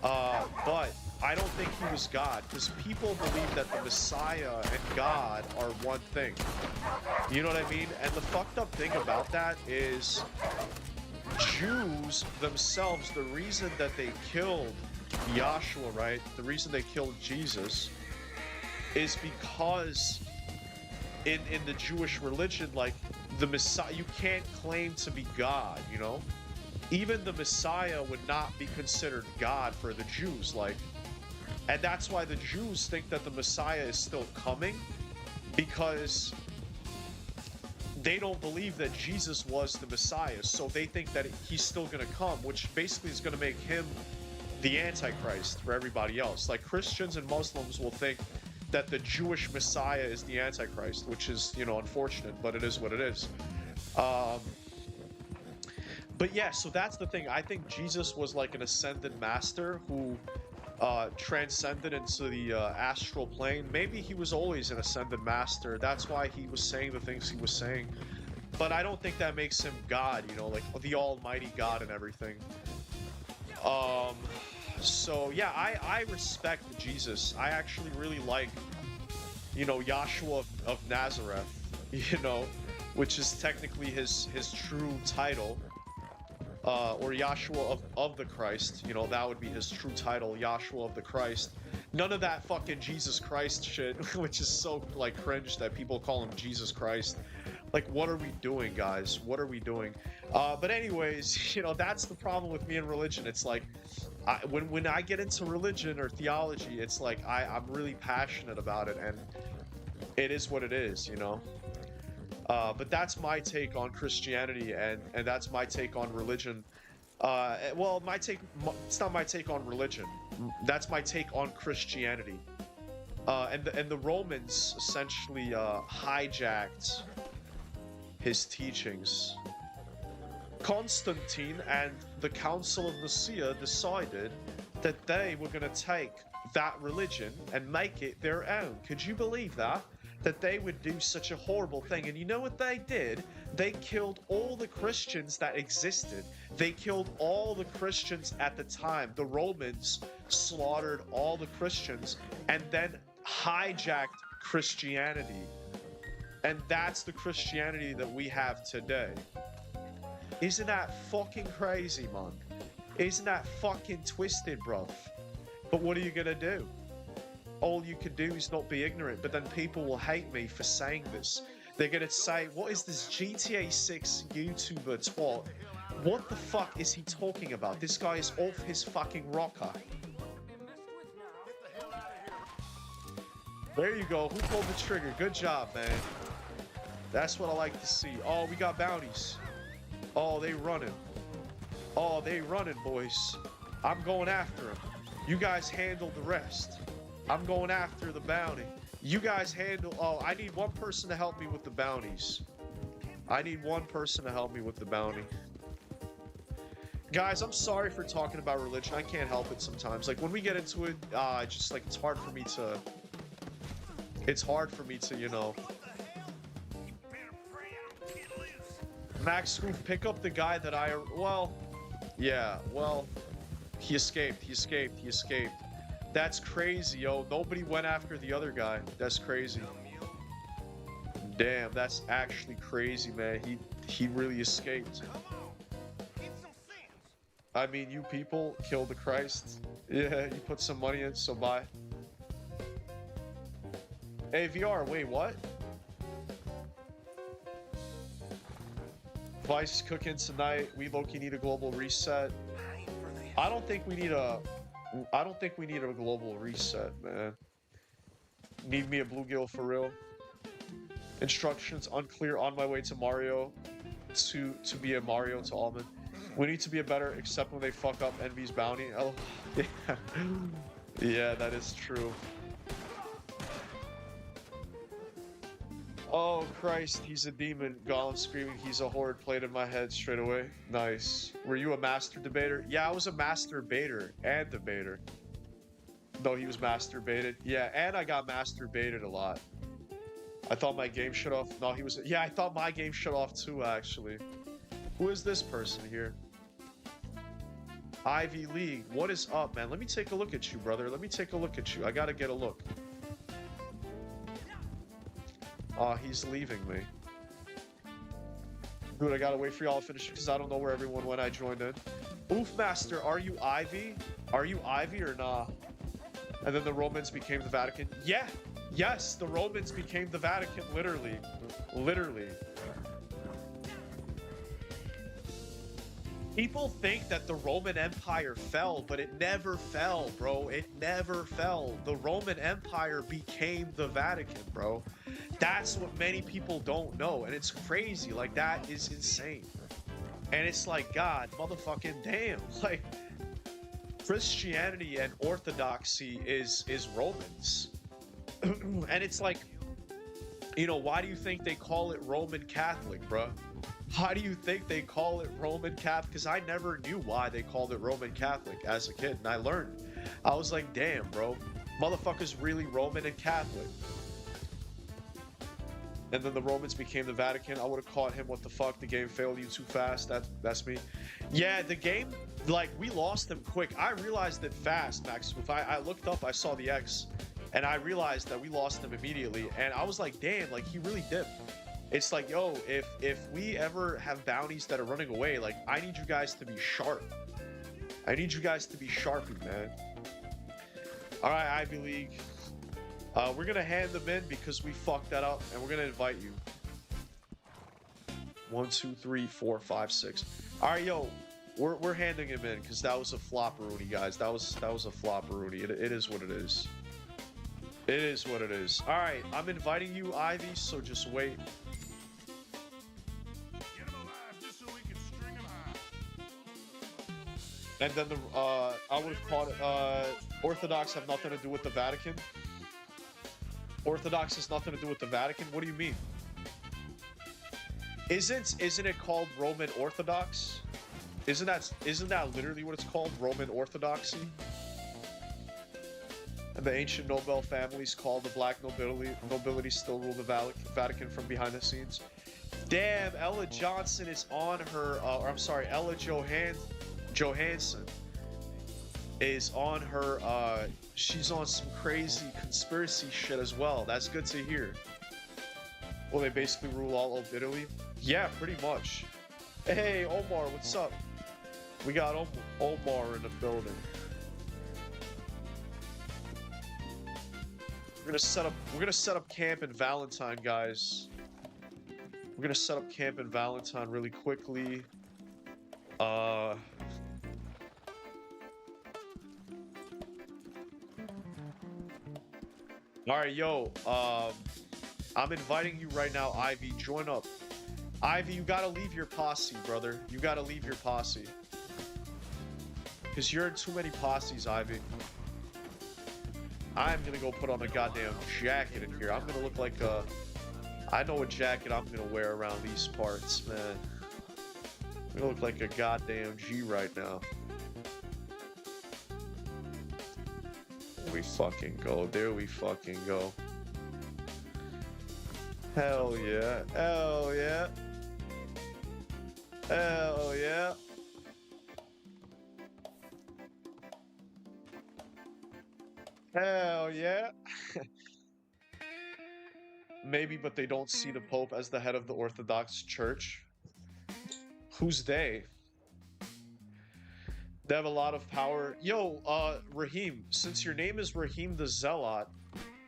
But I don't think he was God, because people believe that the Messiah and God are one thing. You know what I mean? And the fucked up thing about that is Jews themselves, the reason that they killed Yahshua, right? The reason they killed Jesus is because in the Jewish religion, like, the Messiah, you can't claim to be God, you know? Even the Messiah would not be considered God for the Jews, like, and that's why the Jews think that the Messiah is still coming, because they don't believe that Jesus was the Messiah, so they think that he's still going to come, which basically is going to make him the Antichrist for everybody else. Like, Christians and Muslims will think that the Jewish Messiah is the Antichrist, which is, you know, unfortunate, but it is what it is. But yeah, so that's the thing. I think Jesus was like an ascended master who transcended into the astral plane. Maybe he was always an ascended master. That's why he was saying the things he was saying. But I don't think that makes him God, you know, like the almighty God and everything. So yeah, I respect Jesus. I actually really like, you know, Yahshua of Nazareth, you know, which is technically his true title. Or Yahshua of the Christ, you know, that would be his true title, Yahshua of the Christ. None of that fucking Jesus Christ shit, which is so, like, cringe that people call him Jesus Christ. Like, what are we doing, guys? What are we doing? But anyways, you know, that's the problem with me and religion. It's like, when I get into religion or theology, it's like I'm really passionate about it, and it is what it is, you know? But that's my take on Christianity, and that's my take on religion. Well, it's not my take on religion. That's my take on Christianity. And the Romans essentially hijacked his teachings. Constantine and the Council of Nicaea decided that they were going to take that religion and make it their own. Could you believe that? That they would do such a horrible thing. And you know what they did? They killed all the Christians that existed. They killed all the Christians at the time. The Romans slaughtered all the Christians and then hijacked Christianity. And that's the Christianity that we have today. Isn't that fucking crazy, man? Isn't that fucking twisted, bruv? But what are you gonna do? All you can do is not be ignorant, but then people will hate me for saying this. They're gonna say, what is this GTA 6 YouTuber twat? What the fuck is he talking about? This guy is off his fucking rocker. There you go. Who pulled the trigger? Good job, man. That's what I like to see. Oh, we got bounties. Oh, they running. Oh, they running, boys. I'm going after them. You guys handle the rest. I'm going after the bounty. You guys handle... Oh, I need one person to help me with the bounties. I need one person to help me with the bounty. Guys, I'm sorry for talking about religion. I can't help it sometimes. Like, when we get into it, just, like, it's hard for me to... It's hard for me to, you know... Max Scoof, pick up the guy that I... Well... Yeah, well... He escaped. That's crazy, yo. Nobody went after the other guy. That's crazy. Damn, that's actually crazy, man. He really escaped. I mean, you people killed the Christ. Yeah, you put some money in, so bye. Hey, VR, wait, what? Vice cooking tonight. We low-key need a global reset. I don't think we need a global reset, man. Need me a bluegill for real. Instructions unclear. On my way to Mario. To be a Mario to Almond. We need to be a better, except when they fuck up Envy's bounty. Oh, yeah. Yeah, that is true. Oh, Christ, he's a demon. Gollum screaming, he's a horde, played in my head straight away. Nice. Were you a master debater? Yeah, I was a master baiter and debater. No, he was masturbated. Yeah, and I got masturbated a lot. I thought my game shut off. No, he was... Yeah, I thought my game shut off too, actually. Who is this person here? Ivy League. What is up, man? Let me take a look at you, brother. Let me take a look at you. I gotta get a look. Oh, he's leaving me. Dude, I gotta wait for y'all to finish because I don't know where everyone went. I joined in. Oof, Master, are you Ivy? Are you Ivy or nah? And then the Romans became the Vatican. Yeah, yes, the Romans became the Vatican, literally. Literally. People think that the Roman Empire fell, but it never fell, bro. It never fell. The Roman Empire became the Vatican, bro. That's what many people don't know, and it's crazy. Like, that is insane. And it's like, God, motherfucking damn. Like, Christianity and Orthodoxy is Romans. And it's like, you know, why do you think they call it Roman Catholic, bro? Why do you think they call it Roman Catholic? Because I never knew why they called it Roman Catholic as a kid, and I learned. I was like, damn, bro. Motherfucker's really Roman and Catholic. And then the Romans became the Vatican. I would have caught him. What the fuck? The game failed you too fast. That's me. Yeah, the game, like, we lost them quick. I realized it fast, Max. If I looked up, I saw the X, and I realized that we lost them immediately. And I was like, damn, like, he really dipped. It's like, yo, if we ever have bounties that are running away, like, I need you guys to be sharp. I need you guys to be sharpy, man. All right, Ivy League. We're going to hand them in because we fucked that up, and we're going to invite you. 1, 2, 3, 4, 5, 6. All right, yo, we're handing him in because that was a flopperoonie, guys. That was a flopperoonie. It is what it is. It is what it is. All right, I'm inviting you, Ivy, so just wait. And then I would have called it, Orthodox have nothing to do with the Vatican. Orthodox has nothing to do with the Vatican? What do you mean? Isn't it called Roman Orthodox? Isn't that literally what it's called? Roman Orthodoxy? And the ancient Nobel families called the black nobility still rule the Vatican from behind the scenes. Damn, Ella Johnson is on her, or I'm sorry, Ella Johansson is on her, she's on some crazy conspiracy shit as well. That's good to hear. Well, they basically rule all of Italy? Yeah, pretty much. Hey, Omar, what's up? We got Omar in the building. We're gonna set up camp in Valentine, guys. We're gonna set up camp in Valentine really quickly. Alright, yo, I'm inviting you right now, Ivy. Join up. Ivy, you gotta leave your posse, brother. You gotta leave your posse. Because you're in too many posses, Ivy. I'm gonna go put on a goddamn jacket in here. I'm gonna look like a... I know what jacket I'm gonna wear around these parts, man. I'm gonna look like a goddamn G right now. There we fucking go. There we fucking go. Hell yeah. Hell yeah. Hell yeah. Hell yeah. Maybe, but they don't see the Pope as the head of the Orthodox Church. Who's they? They have a lot of power. Yo, Raheem, since your name is Raheem the Zealot,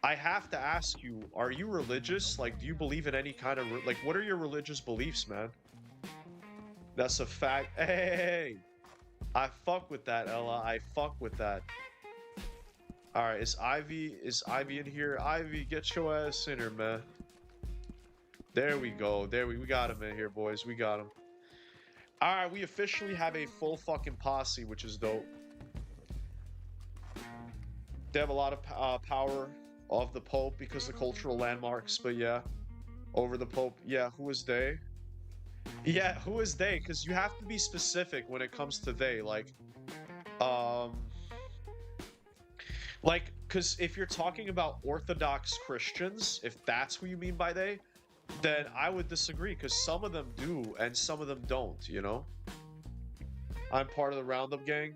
I have to ask you, are you religious? Like, do you believe in any kind of... Like, what are your religious beliefs, man? That's a fact. Hey! I fuck with that, Ella. I fuck with that. Alright, is Ivy in here? Ivy, get your ass in here, man. There we go. We got him in here, boys. We got him. Alright, we officially have a full fucking posse, which is dope. They have a lot of power of the Pope because of cultural landmarks, but yeah. Over the Pope. Yeah, who is they? Yeah, who is they? Because you have to be specific when it comes to they. Because if you're talking about Orthodox Christians, if that's who you mean by they, then I would disagree, because some of them do and some of them don't, you know? I'm part of the Roundup gang.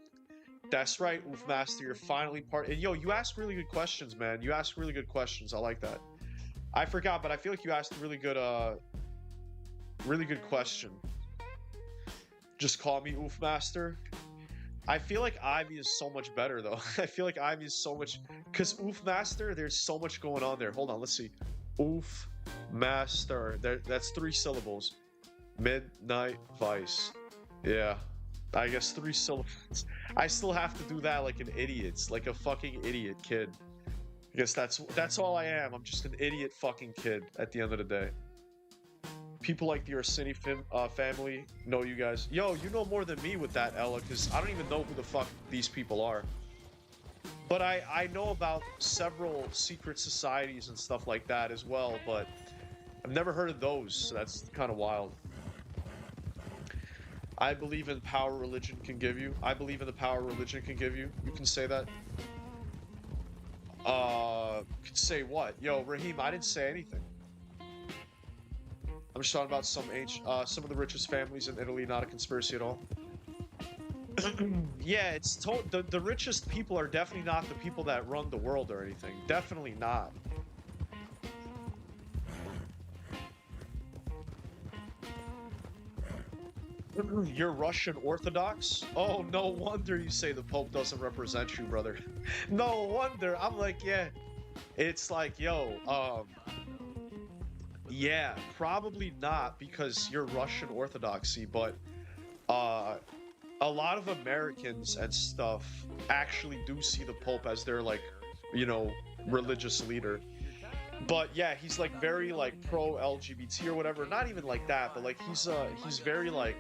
That's right, Oofmaster, you're finally part... And yo, you ask really good questions, man. You ask really good questions. I like that. I forgot, but I feel like you asked a really good question. Just call me Oofmaster. I feel like Ivy is so much better, though. I feel like Ivy is so much... Because Oofmaster, there's so much going on there. Hold on, let's see. Oofmaster. That's 3 syllables. Midnight Vice. Yeah. I guess 3 syllables. I still have to do that like an idiot. Like a fucking idiot kid. I guess that's all I am. I'm just an idiot fucking kid at the end of the day. People like the Orsini family know you guys. Yo, you know more than me with that, Ella, because I don't even know who the fuck these people are. But I know about several secret societies and stuff like that as well, but I've never heard of those, so that's kind of wild. I believe in power religion can give you. I believe in the power religion can give you. You can say that. Could say what? Yo, Raheem, I didn't say anything. I'm just talking about some of the richest families in Italy, not a conspiracy at all. Yeah, it's the richest people are definitely not the people that run the world or anything. Definitely not. You're Russian Orthodox? Oh, no wonder you say the Pope doesn't represent you, brother. No wonder. I'm like, yeah. It's like, yo, yeah, probably not because you're Russian Orthodoxy, but a lot of Americans and stuff actually do see the Pope as their, like, you know, religious leader. But yeah, he's like very like pro LGBT or whatever. Not even like that, but like he's very like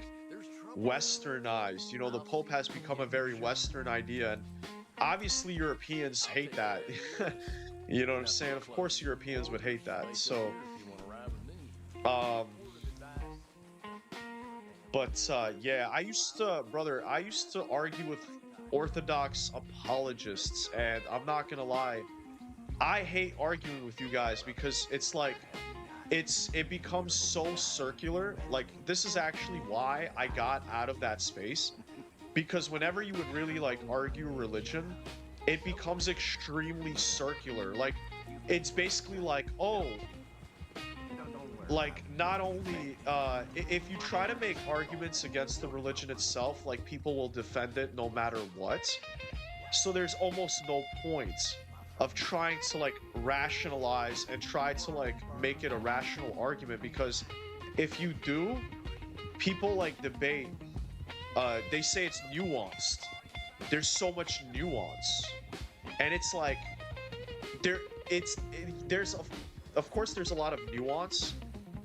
westernized. You know, the Pope has become a very Western idea, and obviously Europeans hate that. You know what I'm saying? Of course Europeans would hate that. So, um, yeah, I used to argue with Orthodox apologists, and I'm not gonna lie, I hate arguing with you guys because it's like, it becomes so circular. Like, this is actually why I got out of that space, because whenever you would really like argue religion, it becomes extremely circular. Like, it's basically like, oh, like, not only if you try to make arguments against the religion itself, like, people will defend it no matter what. So there's almost no point of trying to like rationalize and try to like make it a rational argument, because if you do, people like debate, they say it's nuanced. There's so much nuance, and it's like there's of course there's a lot of nuance,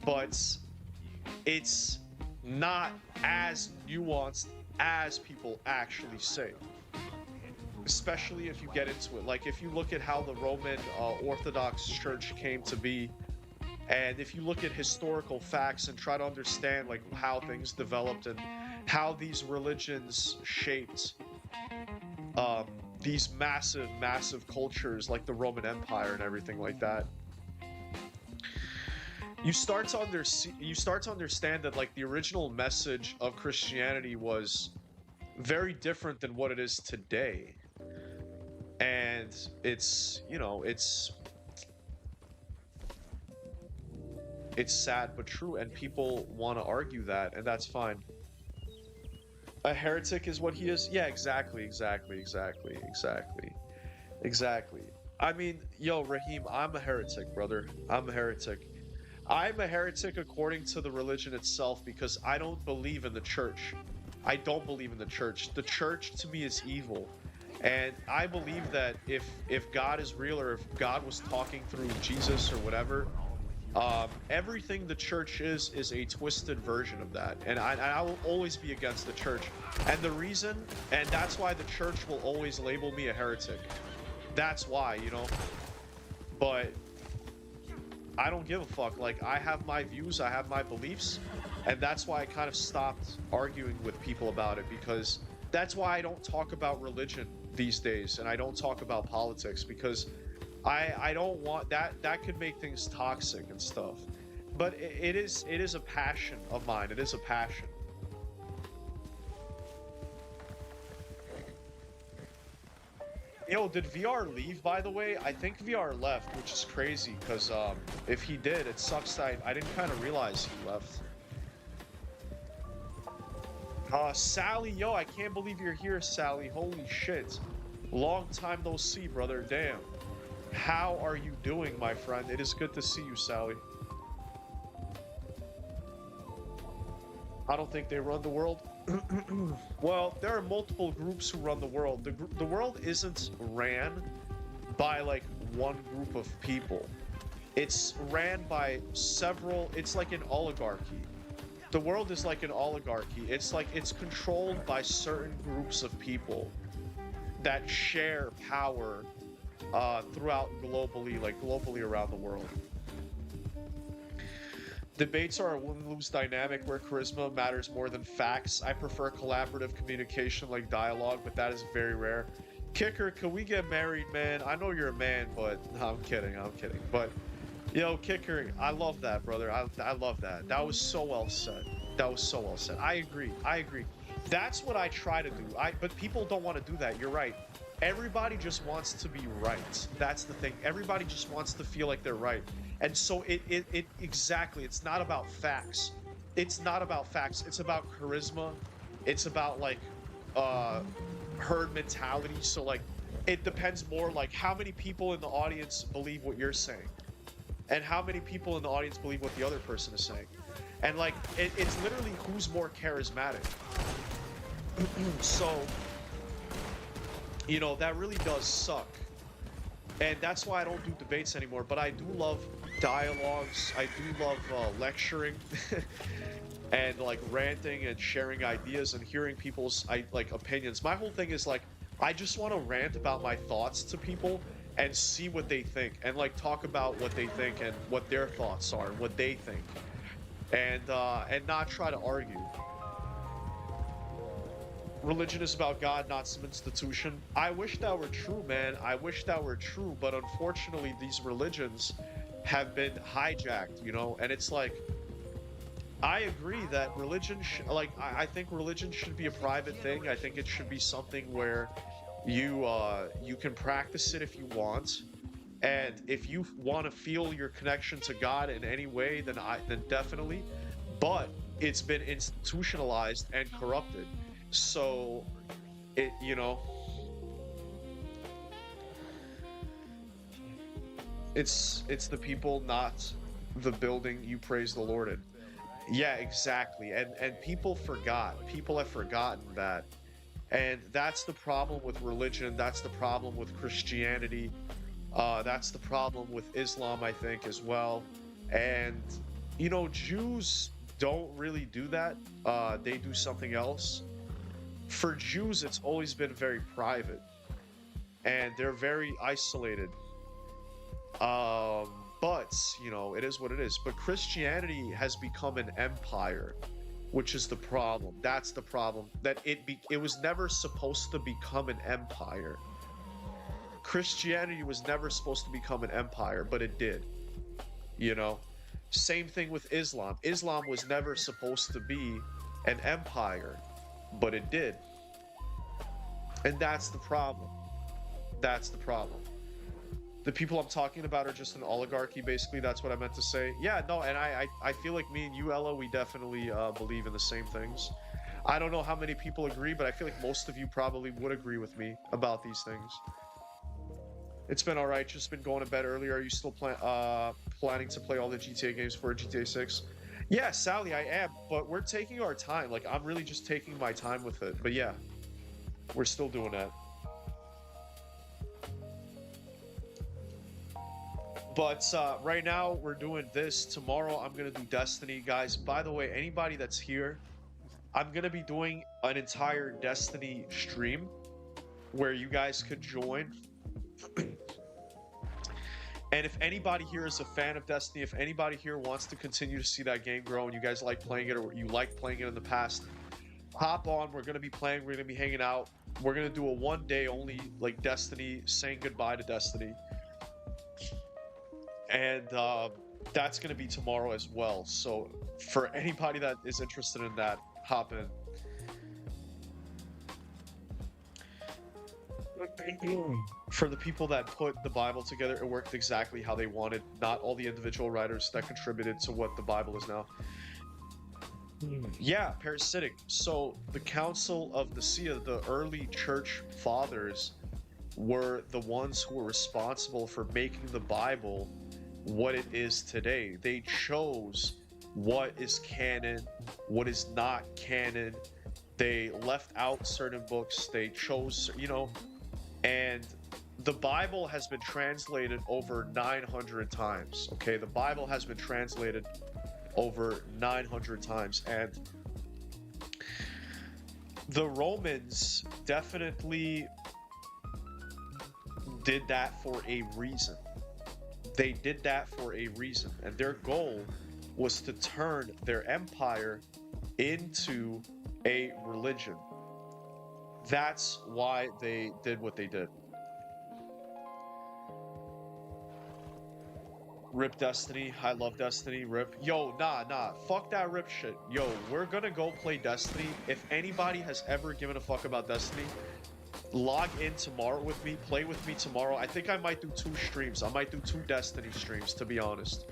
but it's not as nuanced as people actually say. Especially if you get into it. Like, if you look at how the Roman Orthodox Church came to be, and if you look at historical facts and try to understand like how things developed and how these religions shaped these massive cultures like the Roman Empire and everything like that, you start to understand that like the original message of Christianity was very different than what it is today. And it's, you know, it's sad but true, and people want to argue that, and that's fine. A heretic is what he is? Yeah, exactly. I mean, yo, Raheem, I'm a heretic, brother. I'm a heretic. I'm a heretic according to the religion itself, because I don't believe in the church. I don't believe in the church. The church to me is evil. And I believe that if God is real, or if God was talking through Jesus or whatever, everything the church is a twisted version of that. And I will always be against the church. And the reason, and that's why the church will always label me a heretic. That's why, you know. But I don't give a fuck. Like, I have my views, I have my beliefs, and that's why I kind of stopped arguing with people about it, because that's why I don't talk about religion these days, and I don't talk about politics, because I don't want that could make things toxic and stuff. But it is a passion of mine. It is a passion. Yo, did VR leave, by the way? I think VR left, which is crazy, because if he did, it sucks that I didn't kind of realize he left. Sally, yo, I can't believe you're here, Sally. Holy shit. Long time no see, brother. Damn. How are you doing, my friend? It is good to see you, Sally. I don't think they run the world. Well, there are multiple groups who run the world. The world isn't ran by, like, one group of people. It's ran by several... It's like an oligarchy. The world is like an oligarchy. It's like it's controlled by certain groups of people that share power throughout globally, like globally around the world. Debates are a win-lose dynamic where charisma matters more than facts. I prefer collaborative communication like dialogue, but that is very rare. Kicker, can we get married, man? I know you're a man, but no, I'm kidding. But yo, Kicker, I love that, brother. I love that. That was so well said. I agree. That's what I try to do. But people don't want to do that. You're right. Everybody just wants to be right. That's the thing. Everybody just wants to feel like they're right. And so it exactly, it's not about facts. It's not about facts. It's about charisma. It's about like herd mentality. So like it depends more like how many people in the audience believe what you're saying, and how many people in the audience believe what the other person is saying. And like it's literally who's more charismatic. So you know, that really does suck. And that's why I don't do debates anymore. But I do love dialogues. I do love lecturing and like ranting and sharing ideas and hearing people's like opinions. My whole thing is like I just want to rant about my thoughts to people and see what they think and like talk about what they think and what their thoughts are and what they think and not try to argue. Religion is about God, not some institution. I wish that were true, man. I wish that were true, but unfortunately, these religions have been hijacked, you know? And it's like, I agree that religion, I think religion should be a private thing. I think it should be something where you can practice it if you want. And if you want to feel your connection to God in any way, then definitely. But it's been institutionalized and corrupted. So it, you know, it's the people, not the building you praise the Lord in. Yeah, exactly. And people forgot. People have forgotten that. And that's the problem with religion. That's the problem with Christianity. That's the problem with Islam, I think, as well. And you know, Jews don't really do that. They do something else. For Jews, it's always been very private, and they're very isolated. But you know, it is what it is. But Christianity has become an empire, which is the problem. That's the problem. That it was never supposed to become an empire. Christianity was never supposed to become an empire, but it did. You know, same thing with Islam. Islam was never supposed to be an empire, but it did. And that's the problem. That's the problem. The people I'm talking about are just an oligarchy, basically. That's what I meant to say. Yeah, no, and I feel like me and you, Ella, we definitely believe in the same things. I don't know how many people agree, but I feel like most of you probably would agree with me about these things. It's been all right. Just been going to bed earlier. Are you still planning to play all the GTA games for GTA 6? Yeah, Sally, I am, but we're taking our time. Like, I'm really just taking my time with it. But yeah, we're still doing that. But right now, we're doing this. Tomorrow, I'm going to do Destiny. Guys, by the way, anybody that's here, I'm going to be doing an entire Destiny stream where you guys could join. And if anybody here is a fan of Destiny, if anybody here wants to continue to see that game grow and you guys like playing it or you liked playing it in the past, hop on. We're going to be playing. We're going to be hanging out. We're going to do a one-day only, like, Destiny, saying goodbye to Destiny. And that's going to be tomorrow as well. So for anybody that is interested in that, hop in. For the people that put the Bible together, it worked exactly how they wanted. Not all the individual writers that contributed to what the Bible is now. Yeah, parasitic. So the Council of Nicaea, the early church fathers, were the ones who were responsible for making the Bible what it is today. They chose what is canon, what is not canon. They left out certain books. They chose, you know, and the Bible has been translated over 900 times. Okay, the Bible has been translated over 900 times, and the Romans definitely did that for a reason. They did that for a reason, and their goal was to turn their empire into a religion. That's why they did what they did. Rip Destiny. I love Destiny. Rip. Yo, nah. Fuck that rip shit. Yo, we're gonna go play Destiny. If anybody has ever given a fuck about Destiny, log in tomorrow with me. Play with me tomorrow. I think I might do 2 streams. I might do 2 Destiny streams, to be honest.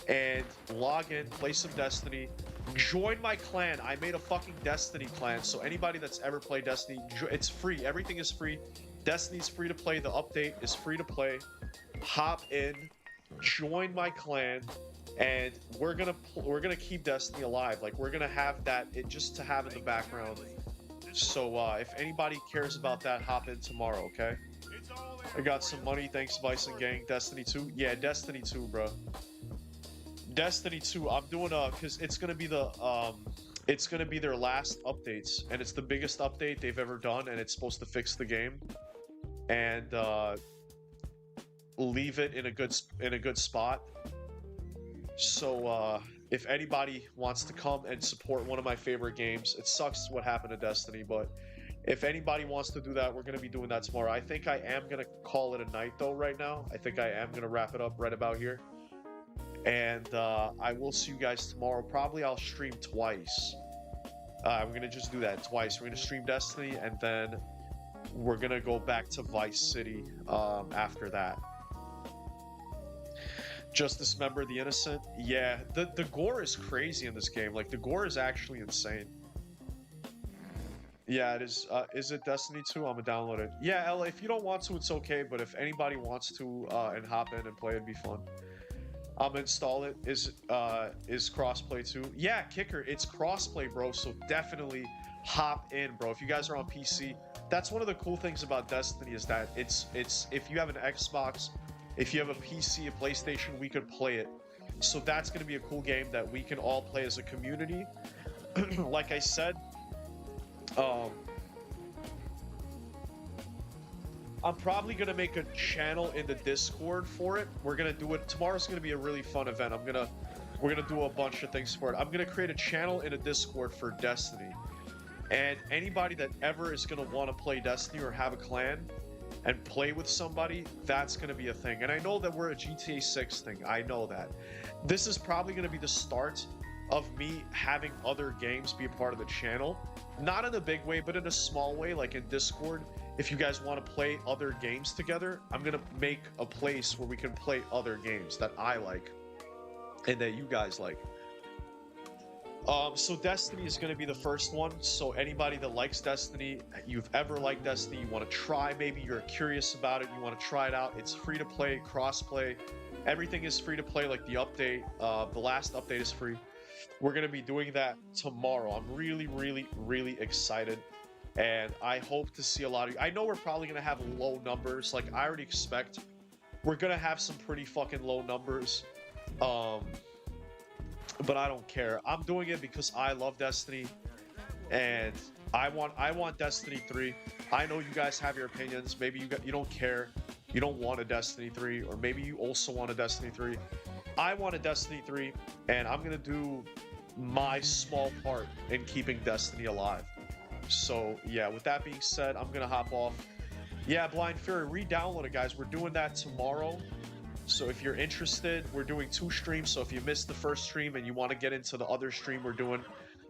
And log in, play some Destiny. Join my clan. I made a fucking Destiny clan. So anybody that's ever played Destiny, it's free. Everything is free. Destiny's free to play. The update is free to play. Hop in. Join my clan, and we're gonna keep Destiny alive. Like, we're gonna have that just to have in the background. So if anybody cares about that, hop in tomorrow, okay? I got some money. Thanks, Bison Gang. Destiny 2? Yeah, Destiny 2, bro. Destiny 2, I'm doing because it's gonna be their last updates, and it's the biggest update they've ever done, and it's supposed to fix the game and leave it in a good spot. So if anybody wants to come and support one of my favorite games, it sucks what happened to Destiny, but if anybody wants to do that, we're gonna be doing that tomorrow. I think I am gonna call it a night though right now. I think I am gonna wrap it up right about here. And I will see you guys tomorrow. Probably I'll stream twice. We're gonna just do that twice. We're gonna stream Destiny, and then we're gonna go back to Vice City after that. Just Dismember the Innocent. Yeah, the gore is crazy in this game. Like, the gore is actually insane. Yeah, it is. Is it Destiny 2? I'm gonna download it. Yeah, Ella, if you don't want to, it's okay. But if anybody wants to and hop in and play, it'd be fun. I'm gonna install it. Is crossplay too? Yeah, kicker. It's crossplay, bro. So definitely hop in, bro. If you guys are on PC, that's one of the cool things about Destiny is that it's if you have an Xbox, if you have a PC, a PlayStation, we could play it. So that's gonna be a cool game that we can all play as a community. Like I said, I'm probably gonna make a channel in the Discord for it. We're gonna do it. Tomorrow's gonna be a really fun event. We're gonna do a bunch of things for it. I'm gonna create a channel in a Discord for Destiny, and anybody that ever is gonna want to play Destiny or have a clan and play with somebody, that's gonna be a thing. And I know that we're a GTA 6 thing. I know that. This is probably gonna be the start of me having other games be a part of the channel. Not in a big way, but in a small way, like in Discord. If you guys want to play other games together, I'm gonna make a place where we can play other games that I like and that you guys like. So Destiny is gonna be the first one. So anybody that likes Destiny, you've ever liked Destiny, you want to try, maybe you're curious about it, you want to try it out. It's free to play, cross-play. Everything is free to play, like the update. The last update is free. We're gonna be doing that tomorrow. I'm really, really, really excited. And I hope to see a lot of you. I know we're probably going to have low numbers. Like, I already expect we're going to have some pretty fucking low numbers. But I don't care. I'm doing it because I love Destiny. And I want Destiny 3. I know you guys have your opinions. Maybe you don't care. You don't want a Destiny 3. Or maybe you also want a Destiny 3. I want a Destiny 3. And I'm going to do my small part in keeping Destiny alive. So yeah, with that being said, I'm gonna hop off. Yeah, Blind Fury, re-download it, guys. We're doing that tomorrow. So if you're interested, we're doing 2 streams. So if you missed the first stream and you want to get into the other stream we're doing,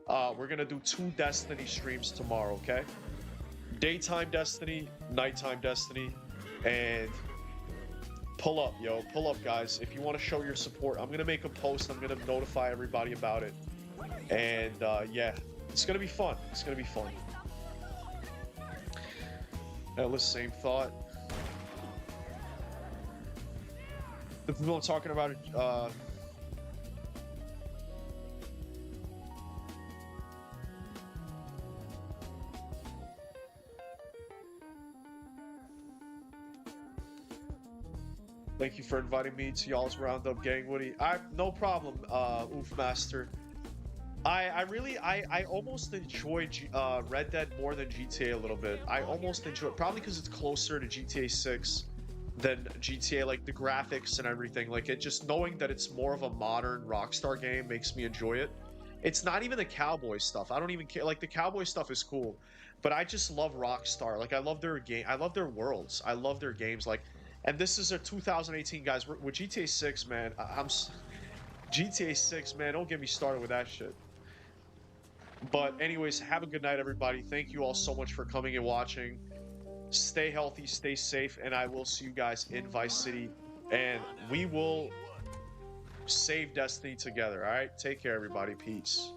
we're gonna do 2 Destiny streams tomorrow, okay? Daytime Destiny, nighttime Destiny, and pull up, yo. Pull up, guys. If you want to show your support, I'm gonna make a post. I'm gonna notify everybody about it. And yeah, it's gonna be fun. It's gonna be fun. Ellis, same thought. The people I'm talking about it, thank you for inviting me to y'all's roundup, gang. Woody, no problem, Oof Master. I almost enjoy Red Dead more than GTA a little bit. I almost enjoy it, probably because it's closer to GTA 6 than GTA, like the graphics and everything. Like, it just knowing that it's more of a modern Rockstar game makes me enjoy it. It's not even the cowboy stuff. I don't even care. Like, the cowboy stuff is cool, but I just love Rockstar. Like, I love their game. I love their worlds. I love their games. Like, and this is a 2018, guys. With GTA 6, man. GTA 6, man. Don't get me started with that shit. But anyways, have a good night, everybody. Thank you all so much for coming and watching. Stay healthy, stay safe, and I will see you guys in Vice City. And we will save Destiny together, all right? Take care, everybody. Peace.